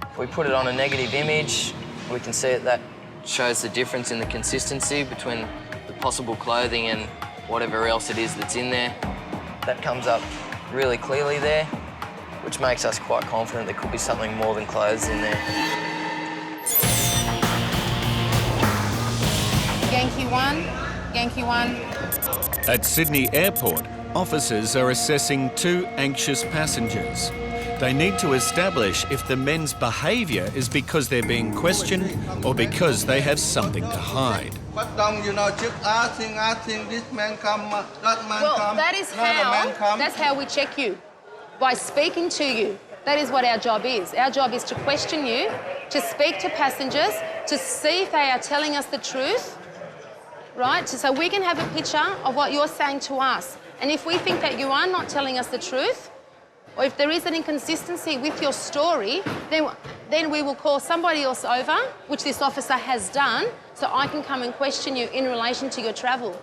If we put it on a negative image, we can see that shows the difference in the consistency between the possible clothing and whatever else it is that's in there. That comes up really clearly there, which makes us quite confident there could be something more than clothes in there. Yankee 1, Yankee 1. At Sydney Airport, officers are assessing 2 anxious passengers. They need to establish if the men's behaviour is because they're being questioned or because they have something to hide. But don't just asking, this man come, that man Well, come, that is another man come. that's how we check you, by speaking to you. That is what our job is. Our job is to question you, to speak to passengers, to see if they are telling us the truth, right? So we can have a picture of what you're saying to us. And if we think that you are not telling us the truth, or if there is an inconsistency with your story, then we will call somebody else over, which this officer has done, so I can come and question you in relation to your travel.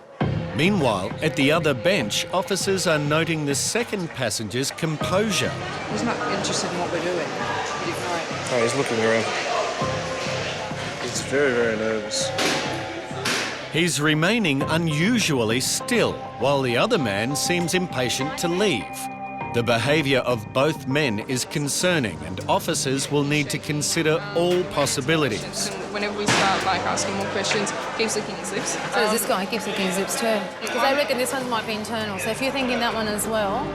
Meanwhile, at the other bench, officers are noting the second passenger's composure. He's not interested in what we're doing. Oh, he's looking around. He's very, very nervous. He's remaining unusually still, while the other man seems impatient to leave. The behaviour of both men is concerning, and officers will need to consider all possibilities. Whenever we start asking more questions, keeps looking at zips. So does this guy keeps looking at zips too? Because I reckon this one might be internal, so if you're thinking that one as well...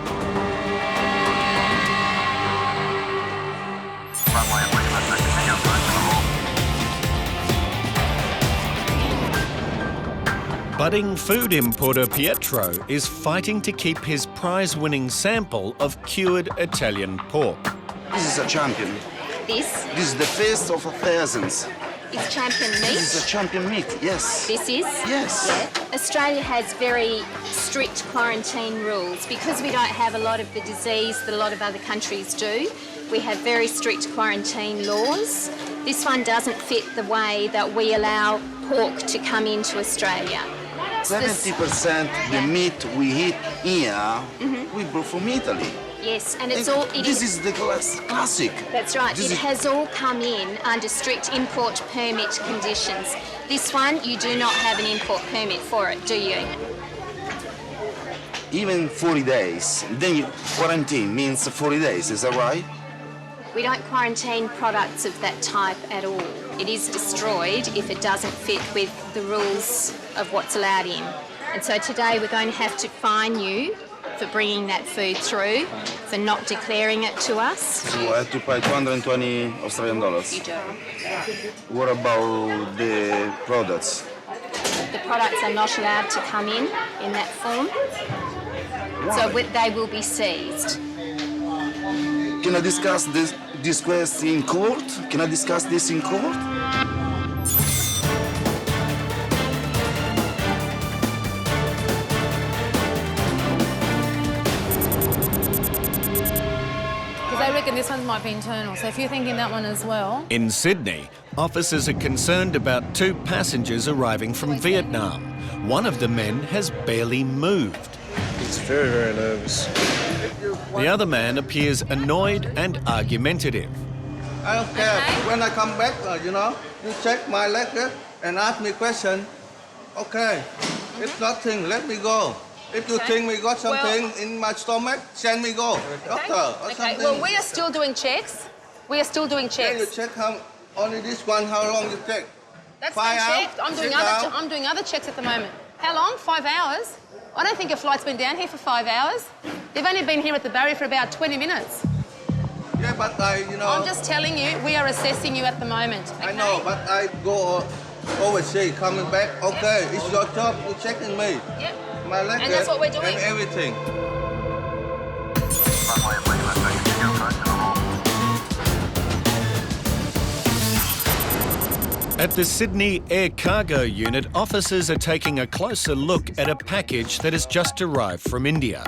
Budding food importer Pietro is fighting to keep his prize-winning sample of cured Italian pork. This is a champion. This This is the first of thousands. is champion meat. This is a champion meat, yes. This is? Yes. Yeah. Australia has very strict quarantine rules. Because we don't have a lot of the disease that a lot of other countries do, we have very strict quarantine laws. This one doesn't fit the way that we allow pork to come into Australia. 70% the meat we eat here, we brought from Italy. Yes, and it's all... This is the classic. That's right. This It has all come in under strict import permit conditions. This one, you do not have an import permit for it, do you? Even 40 days. Then you quarantine means 40 days, is that right? We don't quarantine products of that type at all. It is destroyed if it doesn't fit with the rules of what's allowed in. And so today we're going to have to fine you for bringing that food through, for not declaring it to us. So I have to pay 220 Australian dollars. You do. What about the products? The products are not allowed to come in that form. So they will be seized. Can I discuss this question in court? Can I discuss this in court? Because I reckon this one might be internal, so if you're thinking that one as well... In Sydney, officers are concerned about 2 passengers arriving from Vietnam. One of the men has barely moved. He's very, very nervous. The other man appears annoyed and argumentative. I don't care. When I come back, you check my luggage and ask me question. Okay, it's nothing, let me go. If you think we got something in my stomach, send me go. Doctor, or something. Well, we are still doing checks. We are still doing checks. Yeah, you check only this one, how long you take? That's 5 been hours? checked. I'm 6 doing other checks at the moment. How long? 5 hours? I don't think your flight's been down here for 5 hours. They've only been here at the barrier for about 20 minutes. Yeah, but I'm just telling you, we are assessing you at the moment. Okay? I know, but I go overseas, coming back. Okay, it's your job. You're checking me. Yep. My luggage And that's what we're doing. and everything. At the Sydney Air Cargo Unit, officers are taking a closer look at a package that has just arrived from India.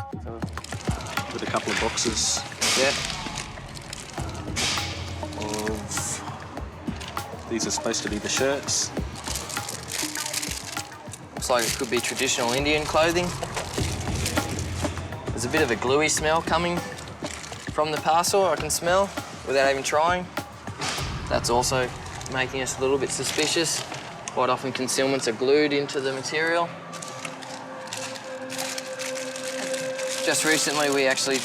With a couple of boxes. Yeah. These are supposed to be the shirts. Looks like it could be traditional Indian clothing. There's a bit of a gluey smell coming from the parcel, I can smell, without even trying. That's also making us a little bit suspicious. Quite often concealments are glued into the material. Just recently we actually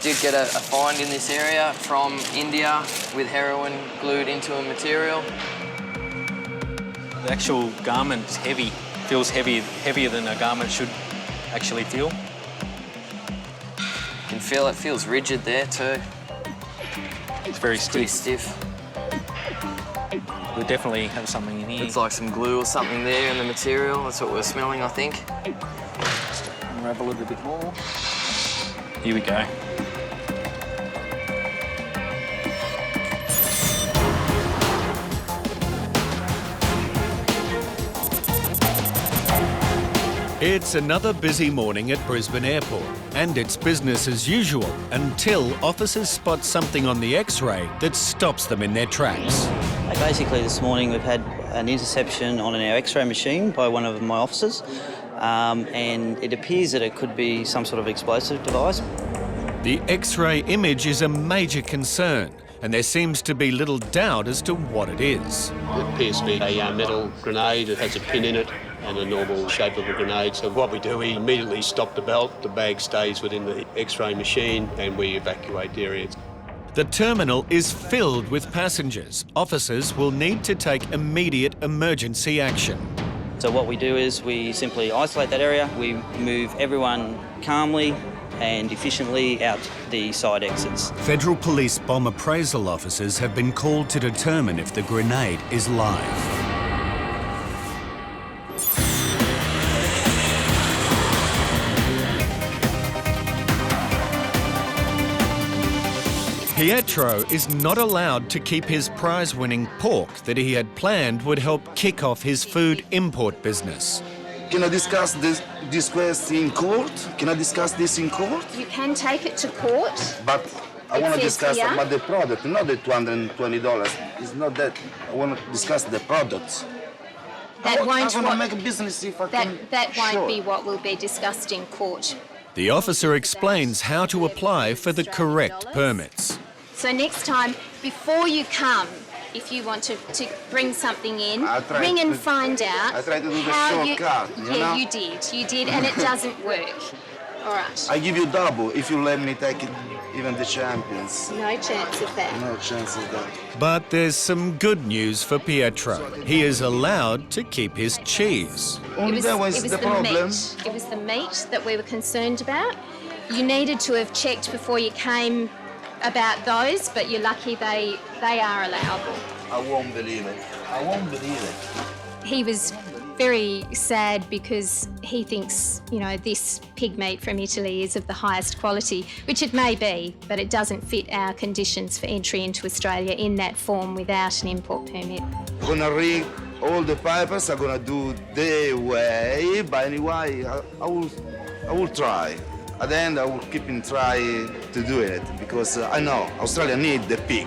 did get a find in this area from India with heroin glued into a material. The actual garment's heavy, feels heavier than a garment should actually feel. You can feel it feels rigid there too. It's very pretty stiff. stiff. We definitely have something in here. It's like some glue or something there in the material. That's what we're smelling, I think. Unravel it a bit more. Here we go. It's another busy morning at Brisbane Airport, and it's business as usual until officers spot something on the X-ray that stops them in their tracks. Basically, this morning we've had an interception on our X-ray machine by one of my officers, and it appears that it could be some sort of explosive device. The X-ray image is a major concern, and there seems to be little doubt as to what it is. It appears to be a metal grenade. It has a pin in it and a normal shape of a grenade. So what we do, we immediately stop the belt, the bag stays within the X-ray machine, and we evacuate the area. The terminal is filled with passengers. Officers will need to take immediate emergency action. So what we do is we simply isolate that area, we move everyone calmly and efficiently out the side exits. Federal Police bomb appraisal officers have been called to determine if the grenade is live. Pietro is not allowed to keep his prize-winning pork that he had planned would help kick off his food import business. Can I discuss this quest in court? Can I discuss this in court? You can take it to court. But I want to says discuss here. about the product, not the $220. It's not that. I want to discuss the products. That I won't want to make a business if I can. That won't Sure. be what will be discussed in court. The officer explains how to apply for the correct permits. So next time, before you come, if you want to bring something in, ring and find out I tried to do the how shortcut, you yeah, know? you did, and it doesn't work. All right. I give you double if you let me take it, even the champions. No chance of that. No chance of that. But there's some good news for Pietro. He is allowed to keep his cheese. Only that was the problem. meat. It was the meat that we were concerned about. You needed to have checked before you came about those, but you're lucky they are allowable. I won't believe it. I won't believe it. He was very sad because he thinks, this pig meat from Italy is of the highest quality, which it may be, but it doesn't fit our conditions for entry into Australia in that form without an import permit. I'm gonna read all the papers. I'm gonna do their way, but anyway, I will try. At the end, I will keep in try to do it because I know Australia need the pig.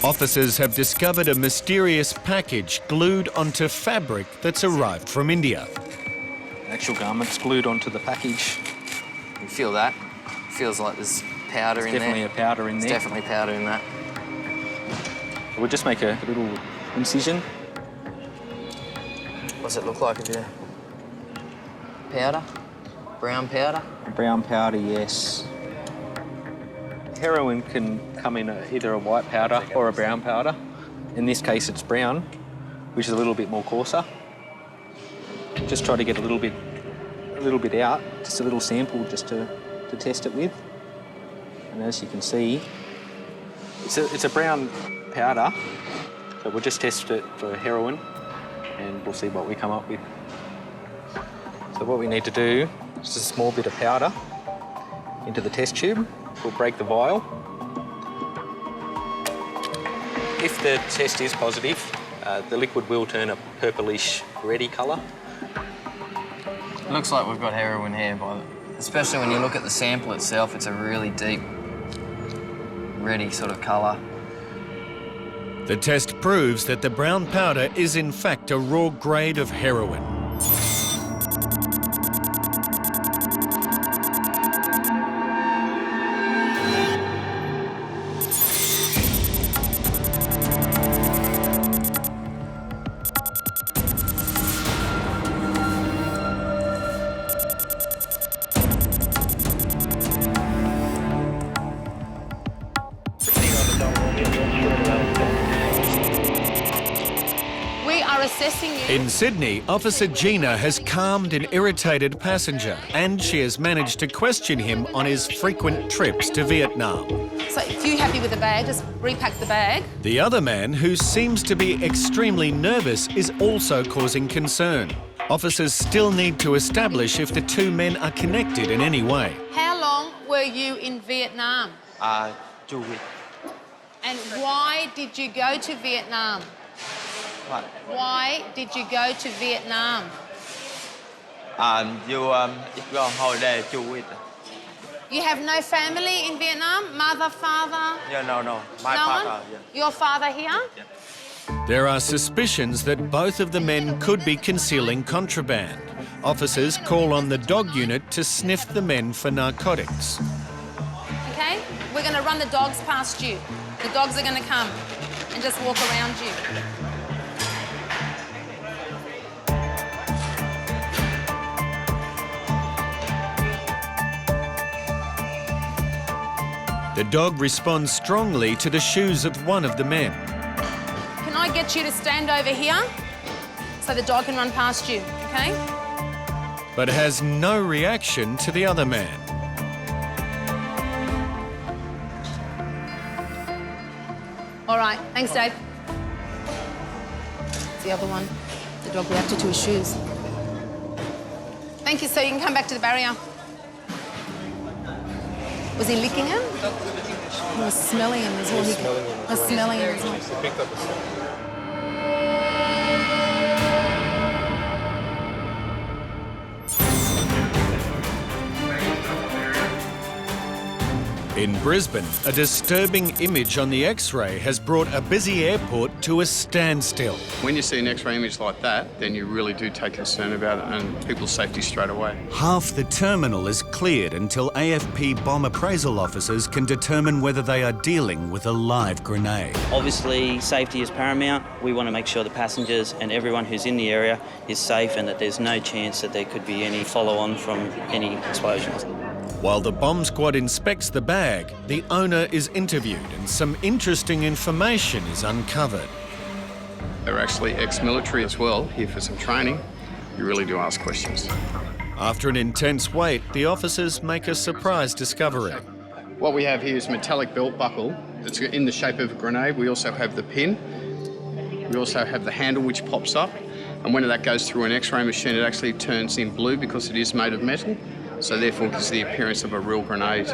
Officers have discovered a mysterious package glued onto fabric that's arrived from India. Actual garment's glued onto the package. You feel that? Feels like there's powder in there. Definitely a powder in there. There's definitely powder in that. We'll just make a little incision. What's it look like if you... Powder? Brown powder? Brown powder, yes. Heroin can come in either a white powder or a brown powder. In this case, it's brown, which is a little bit more coarser. Just try to get a little bit out, just a little sample just to test it with. And as you can see, it's a brown powder, so we'll just test it for heroin and we'll see what we come up with. So what we need to do is just a small bit of powder into the test tube. We'll break the vial. If the test is positive, the liquid will turn a purplish reddy colour. It looks like we've got heroin here, especially when you look at the sample itself. It's a really deep, reddy sort of colour. The test proves that the brown powder is in fact a raw grade of heroin. assessing you. In Sydney, Officer Gina has calmed an irritated passenger, and she has managed to question him on his frequent trips to Vietnam. So if you're happy with the bag, just repack the bag. The other man, who seems to be extremely nervous, is also causing concern. Officers still need to establish if the two men are connected in any way. How long were you in Vietnam? 2 weeks. And why did you go to Vietnam? What? Why did you go to Vietnam? You go on holiday 2 weeks. You have no family in Vietnam? Mother, father? Yeah, no. My No father, one? yeah. Your father here? There are suspicions that both of the men could be concealing contraband. Officers call on the dog unit to sniff the men for narcotics. Okay? We're going to run the dogs past you. The dogs are going to come and just walk around you. The dog responds strongly to the shoes of one of the men. Can I get you to stand over here so the dog can run past you, okay? But has no reaction to the other man. All right, thanks, Dave. It's the other one. The dog reacted to his shoes. Thank you, sir. You can come back to the barrier. Was he licking him? He was smelling him as well. He was smelling him as well. In Brisbane, a disturbing image on the X-ray has brought a busy airport to a standstill. When you see an X-ray image like that, then you really do take concern about it and people's safety straight away. Half the terminal is cleared until AFP bomb appraisal officers can determine whether they are dealing with a live grenade. Obviously, safety is paramount. We want to make sure the passengers and everyone who's in the area is safe and that there's no chance that there could be any follow-on from any explosions. While the bomb squad inspects the bag, the owner is interviewed and some interesting information is uncovered. They're actually ex-military as well, here for some training. You really do ask questions. After an intense wait, the officers make a surprise discovery. What we have here is a metallic belt buckle that's in the shape of a grenade. We also have the pin. We also have the handle which pops up. And when that goes through an X-ray machine, it actually turns in blue because it is made of metal. So therefore gives the appearance of a real grenade.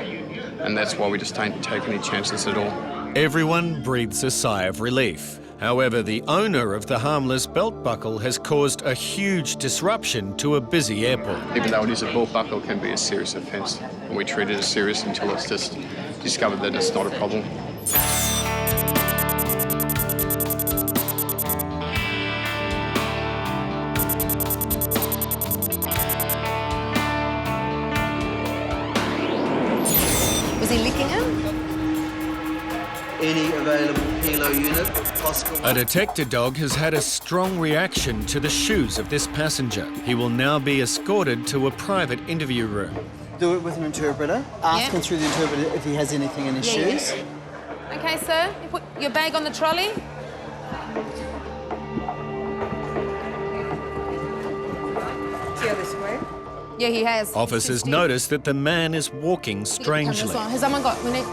And that's why we just don't take any chances at all. Everyone breathes a sigh of relief. However, the owner of the harmless belt buckle has caused a huge disruption to a busy airport. Even though it is a belt buckle, it can be a serious offence. And we treat it as serious until it's just discovered that it's not a problem. Was he licking him? Any available kilo unit, possible. A detector dog has had a strong reaction to the shoes of this passenger. He will now be escorted to a private interview room. Do it with an interpreter. Ask him through the interpreter if he has anything in his shoes. Okay, sir. You put your bag on the trolley. See how this way? Yeah, he has. Officers notice that the man is walking strangely. Has someone got... We need...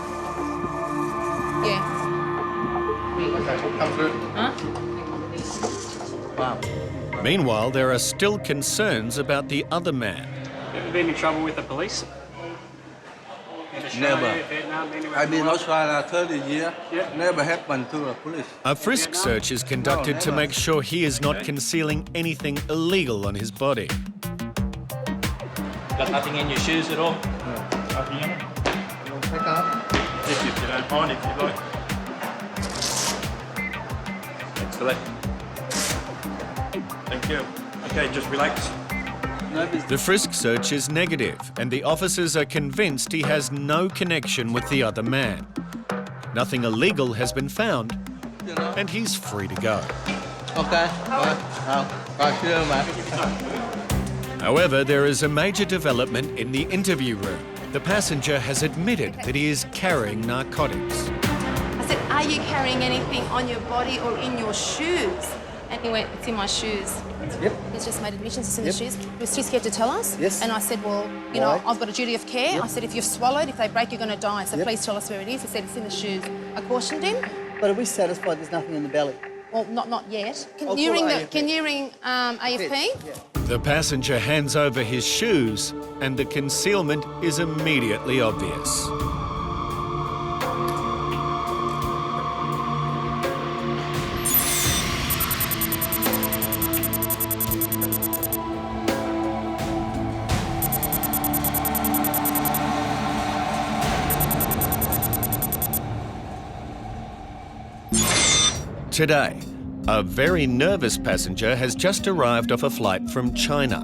Yeah. Come through. Huh? Wow. Meanwhile, there are still concerns about the other man. Ever been in trouble with the police? Never. I've been in Australia 30 years. Never happened to a police. A frisk search is conducted to make sure he is not concealing anything illegal on his body. Got nothing in your shoes at all? Nothing in it? Pick up. If you don't mind, if you'd like. Excellent. Thank you. Okay, just relax. The frisk search is negative, and the officers are convinced he has no connection with the other man. Nothing illegal has been found, and he's free to go. Okay. However, there is a major development in the interview room. The passenger has admitted that he is carrying narcotics. I said, are you carrying anything on your body or in your shoes? And he went, it's in my shoes. Yep. He's just made admissions, it's in Yep. the shoes. He was too scared to tell us. Yes. And I said, well, you Why? know, I've got a duty of care. Yep. I said, if you've swallowed, if they break, you're going to die. So Yep. please tell us where it is. He said, it's in the shoes. I cautioned him. But are we satisfied there's nothing in the belly? Well, not yet. I'll call AFP. Can you ring AFP? The passenger hands over his shoes and the concealment is immediately obvious. Today, a very nervous passenger has just arrived off a flight from China.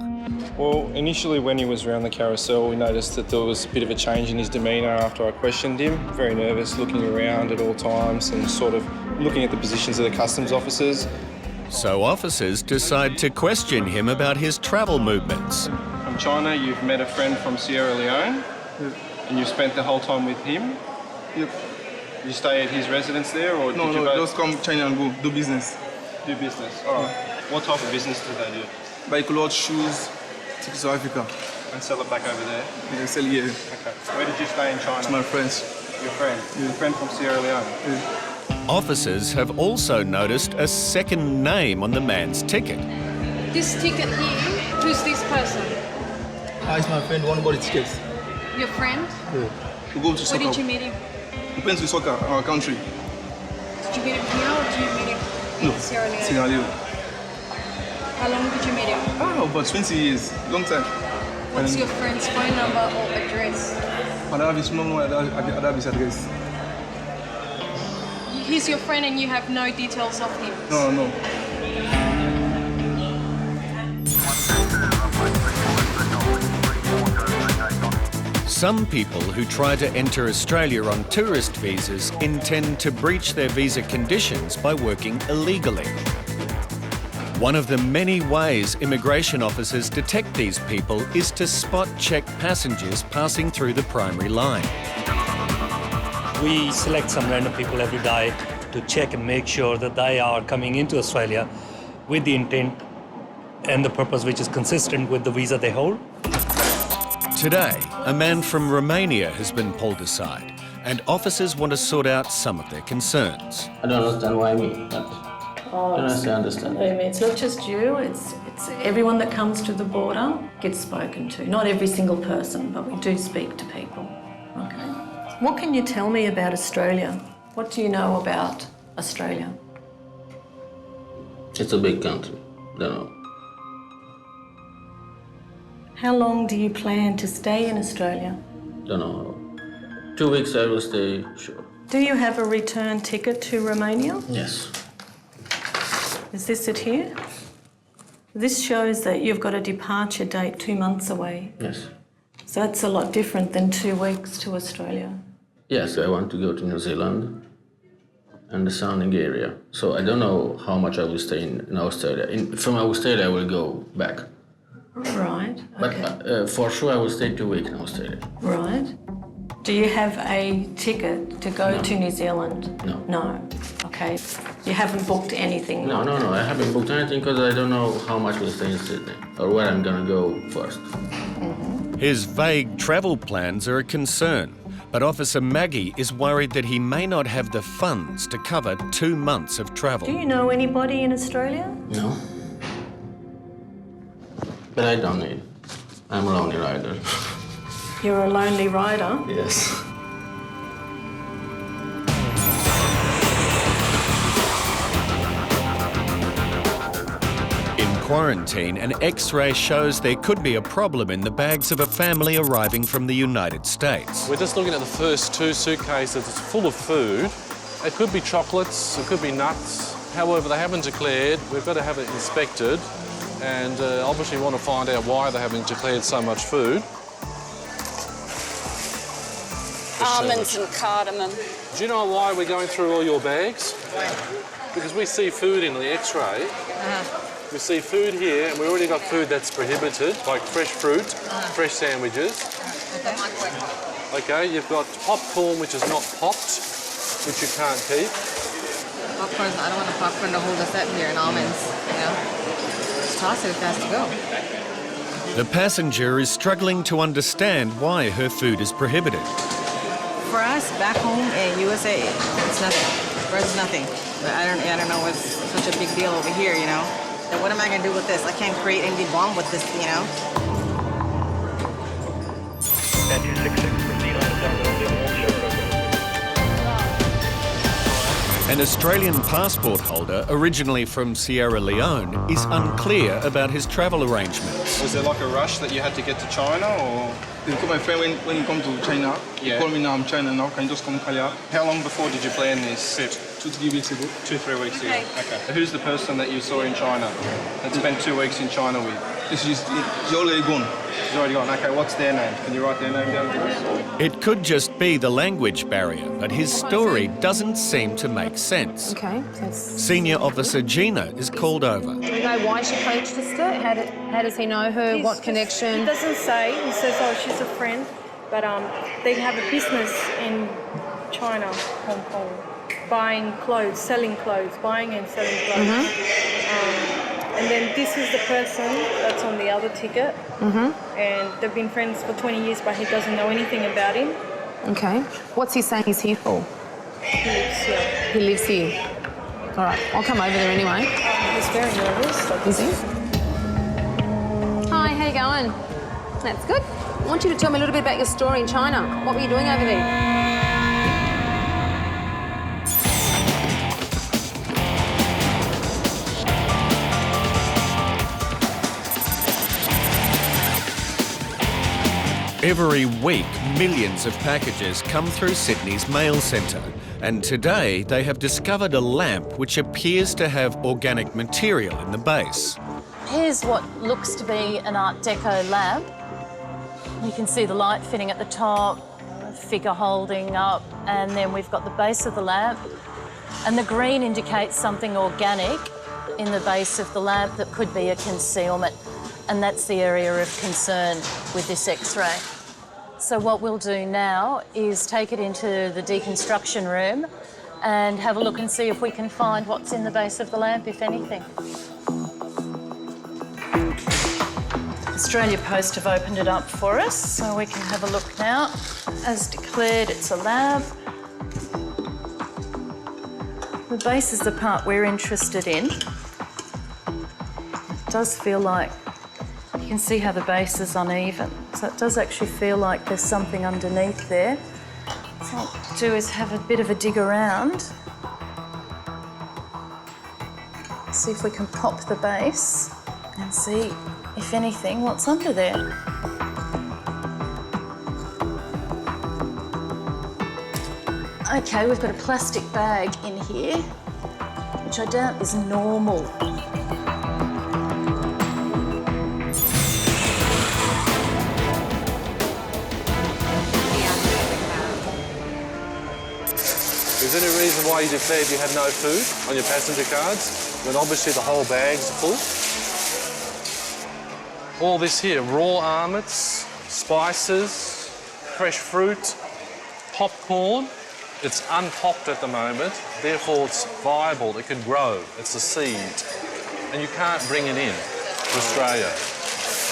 Well, initially when he was around the carousel, we noticed that there was a bit of a change in his demeanour after I questioned him. Very nervous, looking around at all times and sort of looking at the positions of the customs officers. So officers decide to question him about his travel movements. From China, you've met a friend from Sierra Leone, and you've spent the whole time with him? Yep. Did you stay at his residence there, or No, did you no, both just come China and go, do business. do business? All right. What type of business do they do? Buy clothes, shoes, take to South Africa. And sell it back over there? Yeah, sell here. Okay. Where did you stay in China? It's my friends. Your friend? Yeah. Your friend from Sierra Leone? Yeah. Officers have also noticed a second name on the man's ticket. This ticket here, who's this person? It's my friend, one body tickets. Your friend? Yeah. We go to Where soccer. did you meet him? We went to soccer, our country. Did you meet him here or did you meet him in No, Sierra Leone? Sierra Leone. How long did you meet him? Oh, about 20 years, long time. What's And your friend's phone number or address? I have his mom, I have his address. He's your friend and you have no details of him? No, no. Some people who try to enter Australia on tourist visas intend to breach their visa conditions by working illegally. One of the many ways immigration officers detect these people is to spot check passengers passing through the primary line. We select some random people every day to check and make sure that they are coming into Australia with the intent and the purpose which is consistent with the visa they hold. Today, a man from Romania has been pulled aside, and officers want to sort out some of their concerns. I don't understand why me, but I don't understand. I mean, it's not just you, it's everyone that comes to the border gets spoken to. Not every single person, but we do speak to people. Okay. What can you tell me about Australia? What do you know about Australia? It's a big country, don't know. How long do you plan to stay in Australia? Don't know. 2 weeks I will stay, sure. Do you have a return ticket to Romania? Yes. Is this it here? This shows that you've got a departure date 2 months away. Yes. So that's a lot different than 2 weeks to Australia. Yes, I want to go to New Zealand and the surrounding area. So I don't know how much I will stay in Australia. From Australia I will go back. Right. But for sure I will stay 2 weeks in Australia. Right. Do you have a ticket to go to New Zealand? No. No. Okay. You haven't booked anything? No, I haven't booked anything because I don't know how much we'll stay in Sydney or where I'm gonna go first. His vague travel plans are a concern, but Officer Maggie is worried that he may not have the funds to cover 2 months of travel. Do you know anybody in Australia? No. But I don't need. I'm a lonely rider. You're a lonely rider? Yes. In quarantine, an X-ray shows there could be a problem in the bags of a family arriving from the United States. We're just looking at the first 2 suitcases. It's full of food. It could be chocolates, it could be nuts. However, they haven't declared. We've got to have it inspected and obviously want to find out why they haven't declared so much food. Almonds and cardamom. Do you know why we're going through all your bags? Because we see food in the X-ray. We see food here, and we already got food that's prohibited, like fresh fruit, fresh sandwiches. Okay, you've got popcorn, which is not popped, which you can't keep. popcorn. I don't want the popcorn to hold us up here and almonds, you know. Just toss it if it has to go. The passenger is struggling to understand why her food is prohibited. For us, back home in USA, it's nothing. For us, it's nothing. But I don't know what's such a big deal over here, you know. And what am I gonna do with this? I can't create any bomb with this, you know. An Australian passport holder, originally from Sierra Leone, is unclear about his travel arrangements. Was there like a rush that you had to get to China, or? My friend, when you come to China, you call me now, I'm China now, can you just come Kaya? How long before did you plan this trip? 2 to 3 weeks ago. 2-3 weeks ago. Okay. Who's the person that you saw in China that spent 2 weeks in China with? He's already gone. He's already gone. Okay, what's their name? Can you write their name down for us? It could just be the language barrier, but his story doesn't seem to make sense. Okay. Senior Officer Gina is called over. Do you know why she purchased it? How does he know her? What connection? He doesn't say. He says, oh, she's a friend. But they have a business in China, Hong Kong, buying clothes, selling clothes, buying and selling clothes. And then this is the person that's on the other ticket. And they've been friends for 20 years, but he doesn't know anything about him. Okay. What's he saying he's here for? He lives here. He lives here. All right, I'll come over there anyway. He's very nervous. Is he? Hi, how you going? That's good. I want you to tell me a little bit about your story in China. What were you doing over there? Every week, millions of packages come through Sydney's mail centre, and today they have discovered a lamp which appears to have organic material in the base. Here's what looks to be an Art Deco lamp. You can see the light fitting at the top, a figure holding up, and then we've got the base of the lamp. And the green indicates something organic in the base of the lamp that could be a concealment. And that's the area of concern with this X-ray. So what we'll do now is take it into the deconstruction room and have a look and see if we can find what's in the base of the lamp, if anything. Australia Post have opened it up for us, so we can have a look now. As declared, it's a lamp. The base is the part we're interested in. It does feel like, you can see how the base is uneven. So it does actually feel like there's something underneath there. So what I'll do is have a bit of a dig around. See if we can pop the base and see, if anything, what's under there. Okay, we've got a plastic bag in here, which I doubt is normal. Is there any reason why you declared you had no food on your passenger cards when obviously the whole bag's full? All this here, raw almonds, spices, fresh fruit, popcorn. It's unpopped at the moment, therefore it's viable, it can grow, it's a seed. And you can't bring it in to Australia.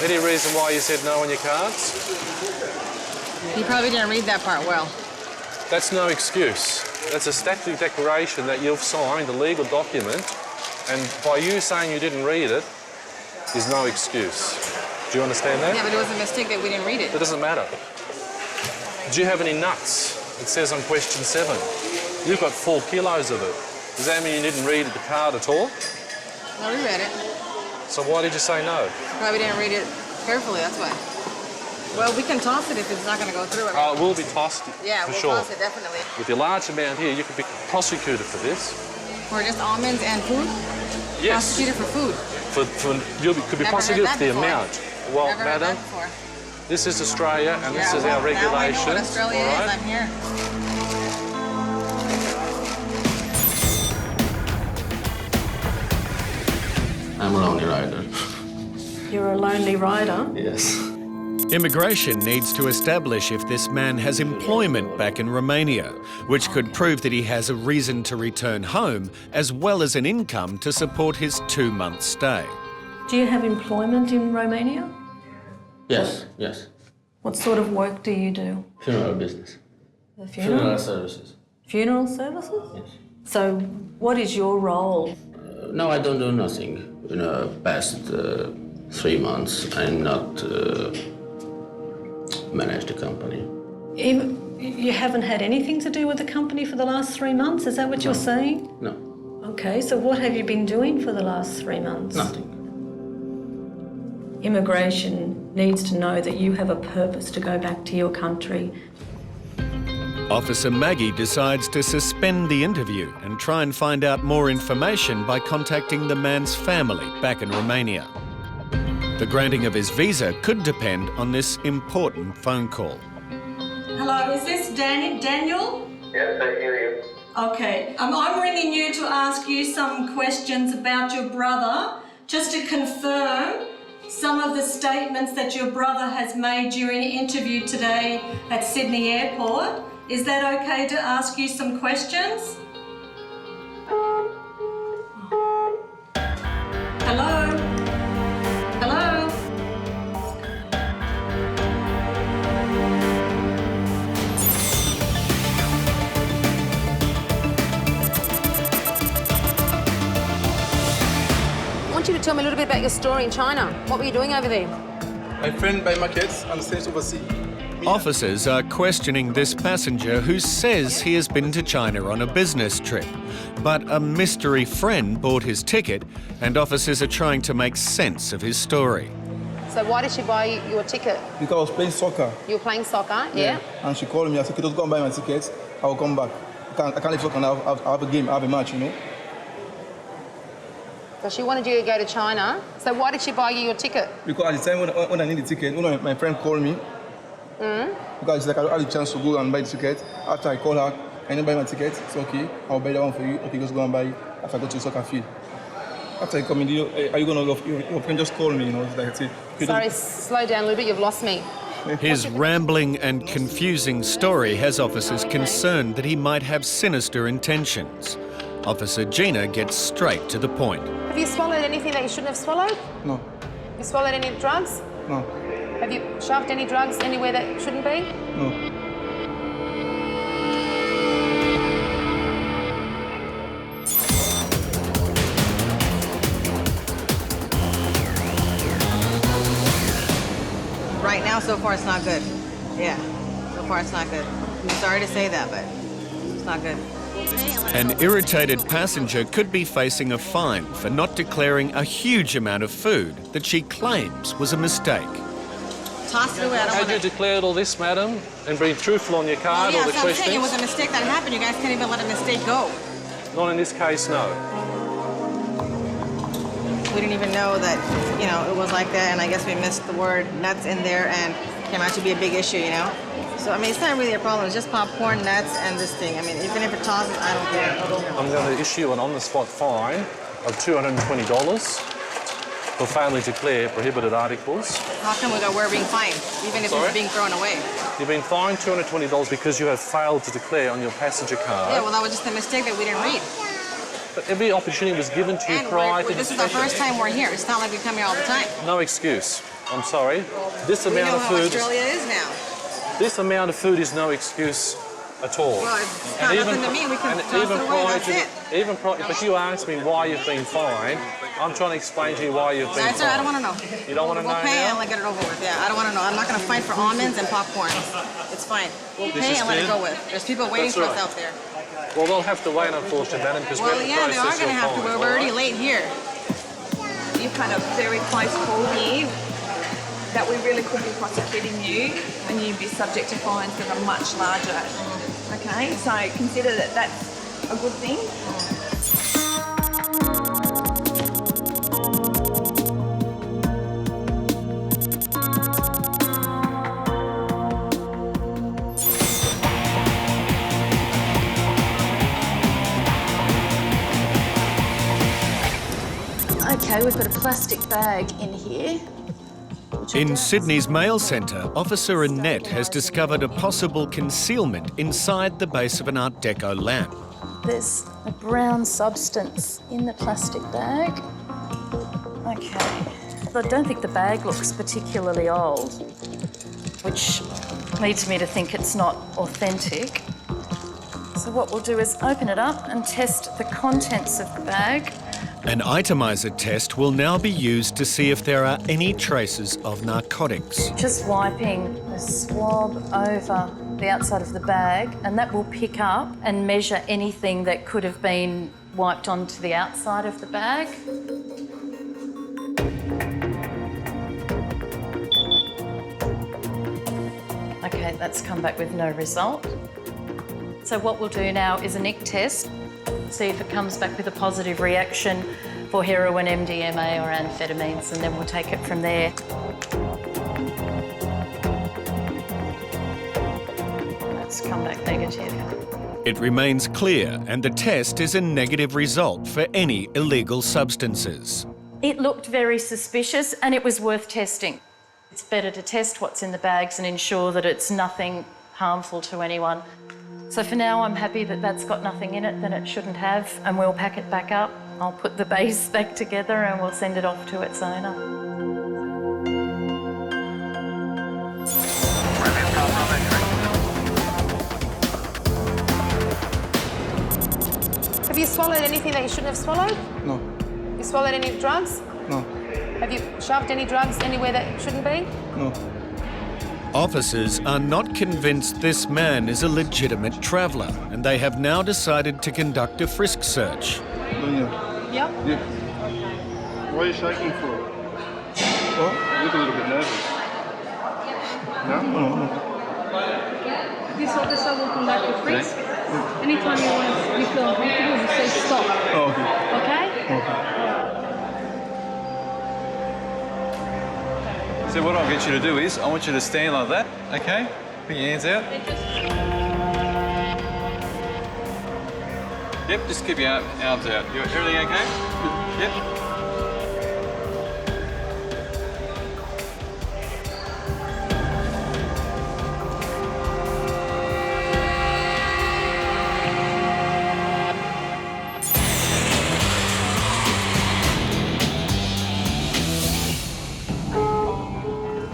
Any reason why you said no on your cards? You probably didn't read that part well. That's no excuse. That's a statutory declaration that you've signed, a legal document, and by you saying you didn't read it is no excuse. Do you understand that? Yeah, but it was a mistake that we didn't read it. It doesn't matter. Do you have any nuts? It says on question 7. You've got 4 kilos of it. Does that mean you didn't read the card at all? No, we read it. So why did you say no? Probably didn't read it carefully, that's why. Well, we can toss it if it's not going to go through. It will be tossed, yeah, for we'll sure. toss it, definitely. With your large amount here, you could be prosecuted for this. For just almonds and food? Yes. Prosecuted for food? You could be Never prosecuted heard for the that before. amount. Well, Never heard madam, that before. this is Australia and this Yeah, is well, our regulations. Now I know what Australia all right? is. I'm here. I'm a lonely rider. You're a lonely rider. Yes. Immigration needs to establish if this man has employment back in Romania, which could prove that he has a reason to return home, as well as an income to support his 2-month stay. Do you have employment in Romania? Yes, yes. What sort of work do you do? Funeral business. The Funeral services. Funeral services? Yes. So what is your role? No, I don't do nothing. In the past 3 months, I'm not managed the company. You haven't had anything to do with the company for the last 3 months? Is that what you're saying? No. Okay, so what have you been doing for the last 3 months? Nothing. Immigration needs to know that you have a purpose to go back to your country. Officer Maggie decides to suspend the interview and try and find out more information by contacting the man's family back in Romania. The granting of his visa could depend on this important phone call. Hello, is this Daniel? Yes, I hear you. Okay, I'm ringing you to ask you some questions about your brother, just to confirm some of the statements that your brother has made during an interview today at Sydney Airport. Is that okay to ask you some questions? Hello? Hello? I want you to tell me a little bit about your story in China. What were you doing over there? My friend buy markets and stays overseas. Officers are questioning this passenger who says he has been to China on a business trip. But a mystery friend bought his ticket and officers are trying to make sense of his story. So why did she buy your ticket? Because I was playing soccer. You were playing soccer, yeah? And she called me. I said, just go and buy my tickets. I will come back. I can't leave soccer now. I have a game. I have a match, you know. So she wanted you to go to China. So why did she buy you your ticket? Because at the time when I need the ticket, my friend called me. Because it's like I had a chance to go and buy the ticket. After I call her, I didn't buy my ticket. It's okay. I'll buy that one for you. Okay, just go and buy it after I go to the soccer field. After I come in, are you going to your friend just called me, you know, it's like I say. Sorry, slow down a little bit. You've lost me. His rambling and confusing story has officers concerned that he might have sinister intentions. Officer Gina gets straight to the point. Have you swallowed anything that you shouldn't have swallowed? No. Have you swallowed any drugs? No. Have you shoved any drugs anywhere that shouldn't be? No. Right now, so far, it's not good. Yeah, so far, it's not good. I'm sorry to say that, but it's not good. An irritated passenger could be facing a fine for not declaring a huge amount of food that she claims was a mistake. Toss it away, I don't Had want you declared all this, madam, and been truthful on your card, yeah, all the so I'm questions? saying it was a mistake that happened. You guys can't even let a mistake go. Not in this case, no. We didn't even know that, you know, it was like that, and I guess we missed the word nuts in there, and it came out to be a big issue, you know? So, I mean, it's not really a problem. It's just popcorn, nuts, and this thing. I mean, even if it tosses, I don't care. I'm going to issue an on-the-spot fine of $220 for failing to declare prohibited articles. How come we're being fined, even if Sorry? it's being thrown away? You've been fined $220 because you have failed to declare on your passenger card. Yeah, well, that was just a mistake that we didn't read. But every opportunity was given to you And prior to this is the first time we're here. It's not like we come here all the time. No excuse. I'm sorry. This We amount know of how food. Australia is now. This amount of food is no excuse at all. Well, it's not nothing to me. We can toss it away. That's it. But you asked me why you've been fined. I'm trying to explain to you why you've been That's fined. all right, I don't want to know. You don't want to We'll know pay now? and let get it over with. Yeah, I don't want to know. I'm not going to fight for almonds and popcorn. It's fine. We'll This pay is and let it fair? go with. There's people waiting That's for us right. out there. Well, they'll have to wait, unfortunately, madam, because Well, we yeah, have they to are process going to your have to. fine, We're already all right? late here. You've had a very close call here that we really could be prosecuting you and you'd be subject to fines that are much larger. Okay, so consider that that's a good thing. Okay, we've got a plastic bag in here. In Sydney's mail centre, Officer Annette has discovered a possible concealment inside the base of an Art Deco lamp. There's a brown substance in the plastic bag. Okay. I don't think the bag looks particularly old, which leads me to think it's not authentic. So what we'll do is open it up and test the contents of the bag. An itomizer test will now be used to see if there are any traces of narcotics. Just wiping the swab over the outside of the bag, and that will pick up and measure anything that could have been wiped onto the outside of the bag. Okay, that's come back with no result. So what we'll do now is a nick test, see if it comes back with a positive reaction for heroin, MDMA or amphetamines, and then we'll take it from there. That's come back negative. It remains clear, and the test is a negative result for any illegal substances. It looked very suspicious and it was worth testing. It's better to test what's in the bags and ensure that it's nothing harmful to anyone. So for now, I'm happy that that's got nothing in it that it shouldn't have, and we'll pack it back up. I'll put the base back together and we'll send it off to its owner. Have you swallowed anything that you shouldn't have swallowed? No. You swallowed any drugs? No. Have you shoved any drugs anywhere that shouldn't be? No. Officers are not convinced this man is a legitimate traveller, and they have now decided to conduct a frisk search. Yeah. Yeah? What are you shaking for? What? You look a little bit nervous. No? No. This officer will conduct a frisk. Anytime you feel uncomfortable, you say stop. Oh, okay. Okay? Okay. So what I'll get you to do is, I want you to stand like that, okay? Put your hands out. Yep, just keep your arms out. Everything okay? Yep.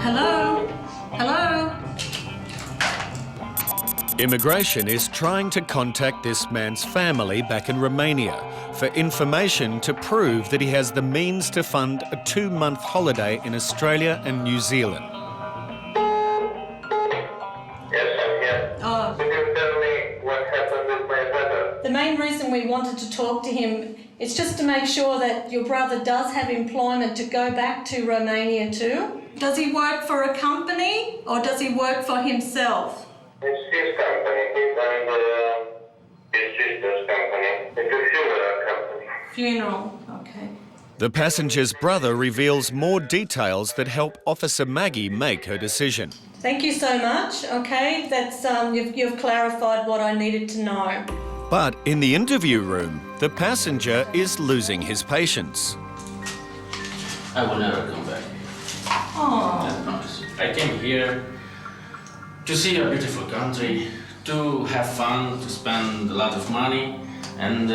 Hello? Hello? Immigration is trying to contact this man's family back in Romania for information to prove that he has the means to fund a 2-month holiday in Australia and New Zealand. Oh. Could you tell me what happened with my brother? The main reason we wanted to talk to him is just to make sure that your brother does have employment to go back to Romania too. Does he work for a company or does he work for himself? It's his company. He's under his sister's company. It's a funeral company. Funeral, okay. The passenger's brother reveals more details that help Officer Maggie make her decision. Thank you so much. Okay, that's you've clarified what I needed to know. But in the interview room, the passenger is losing his patience. I will never come back. Oh. I promise. I came here to see a beautiful country, to have fun, to spend a lot of money, and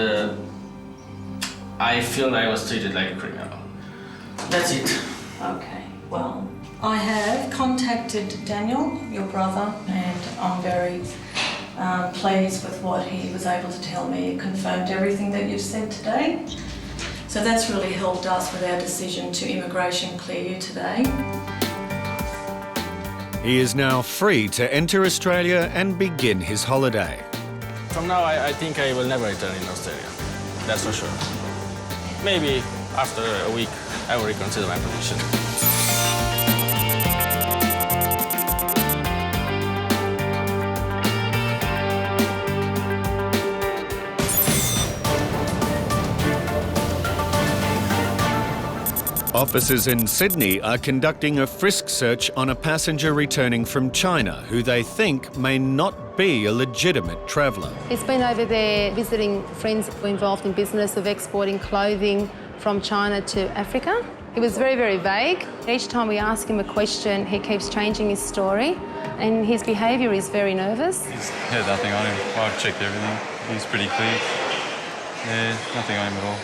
I feel I was treated like a criminal. That's it. Okay, well, I have contacted Daniel, your brother, and I'm very pleased with what he was able to tell me. He confirmed everything that you've said today. So that's really helped us with our decision to immigration clear you today. He is now free to enter Australia and begin his holiday. From now, I think I will never return in Australia. That's for sure. Maybe after a week, I will reconsider my position. Officers in Sydney are conducting a frisk search on a passenger returning from China who they think may not be a legitimate traveller. He's been over there visiting friends who are involved in business of exporting clothing from China to Africa. He was very, very vague. Each time we ask him a question, he keeps changing his story, and his behaviour is very nervous. He's had nothing on him. I've checked everything. He's pretty clear. Yeah, nothing on him at all.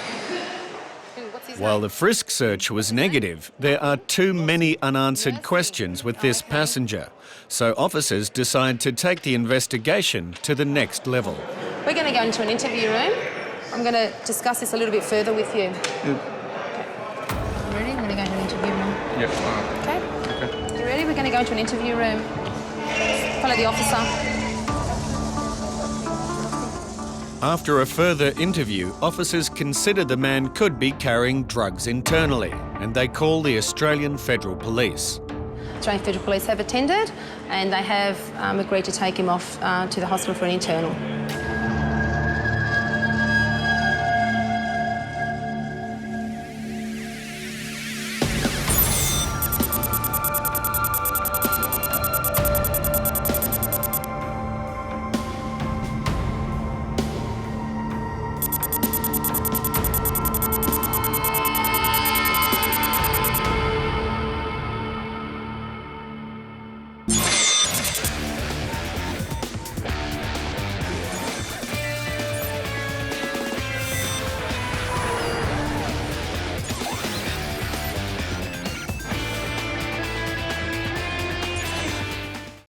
While the frisk search was negative, there are too many unanswered questions with this passenger. So officers decide to take the investigation to the next level. We're going to go into an interview room. I'm going to discuss this a little bit further with you. Ready? We're going to go into an interview room. Yep. Okay? You ready? We're going to go into an interview room. Follow the officer. After a further interview, officers consider the man could be carrying drugs internally, and they call the Australian Federal Police. Australian Federal Police have attended, and they have agreed to take him off to the hospital for an internal.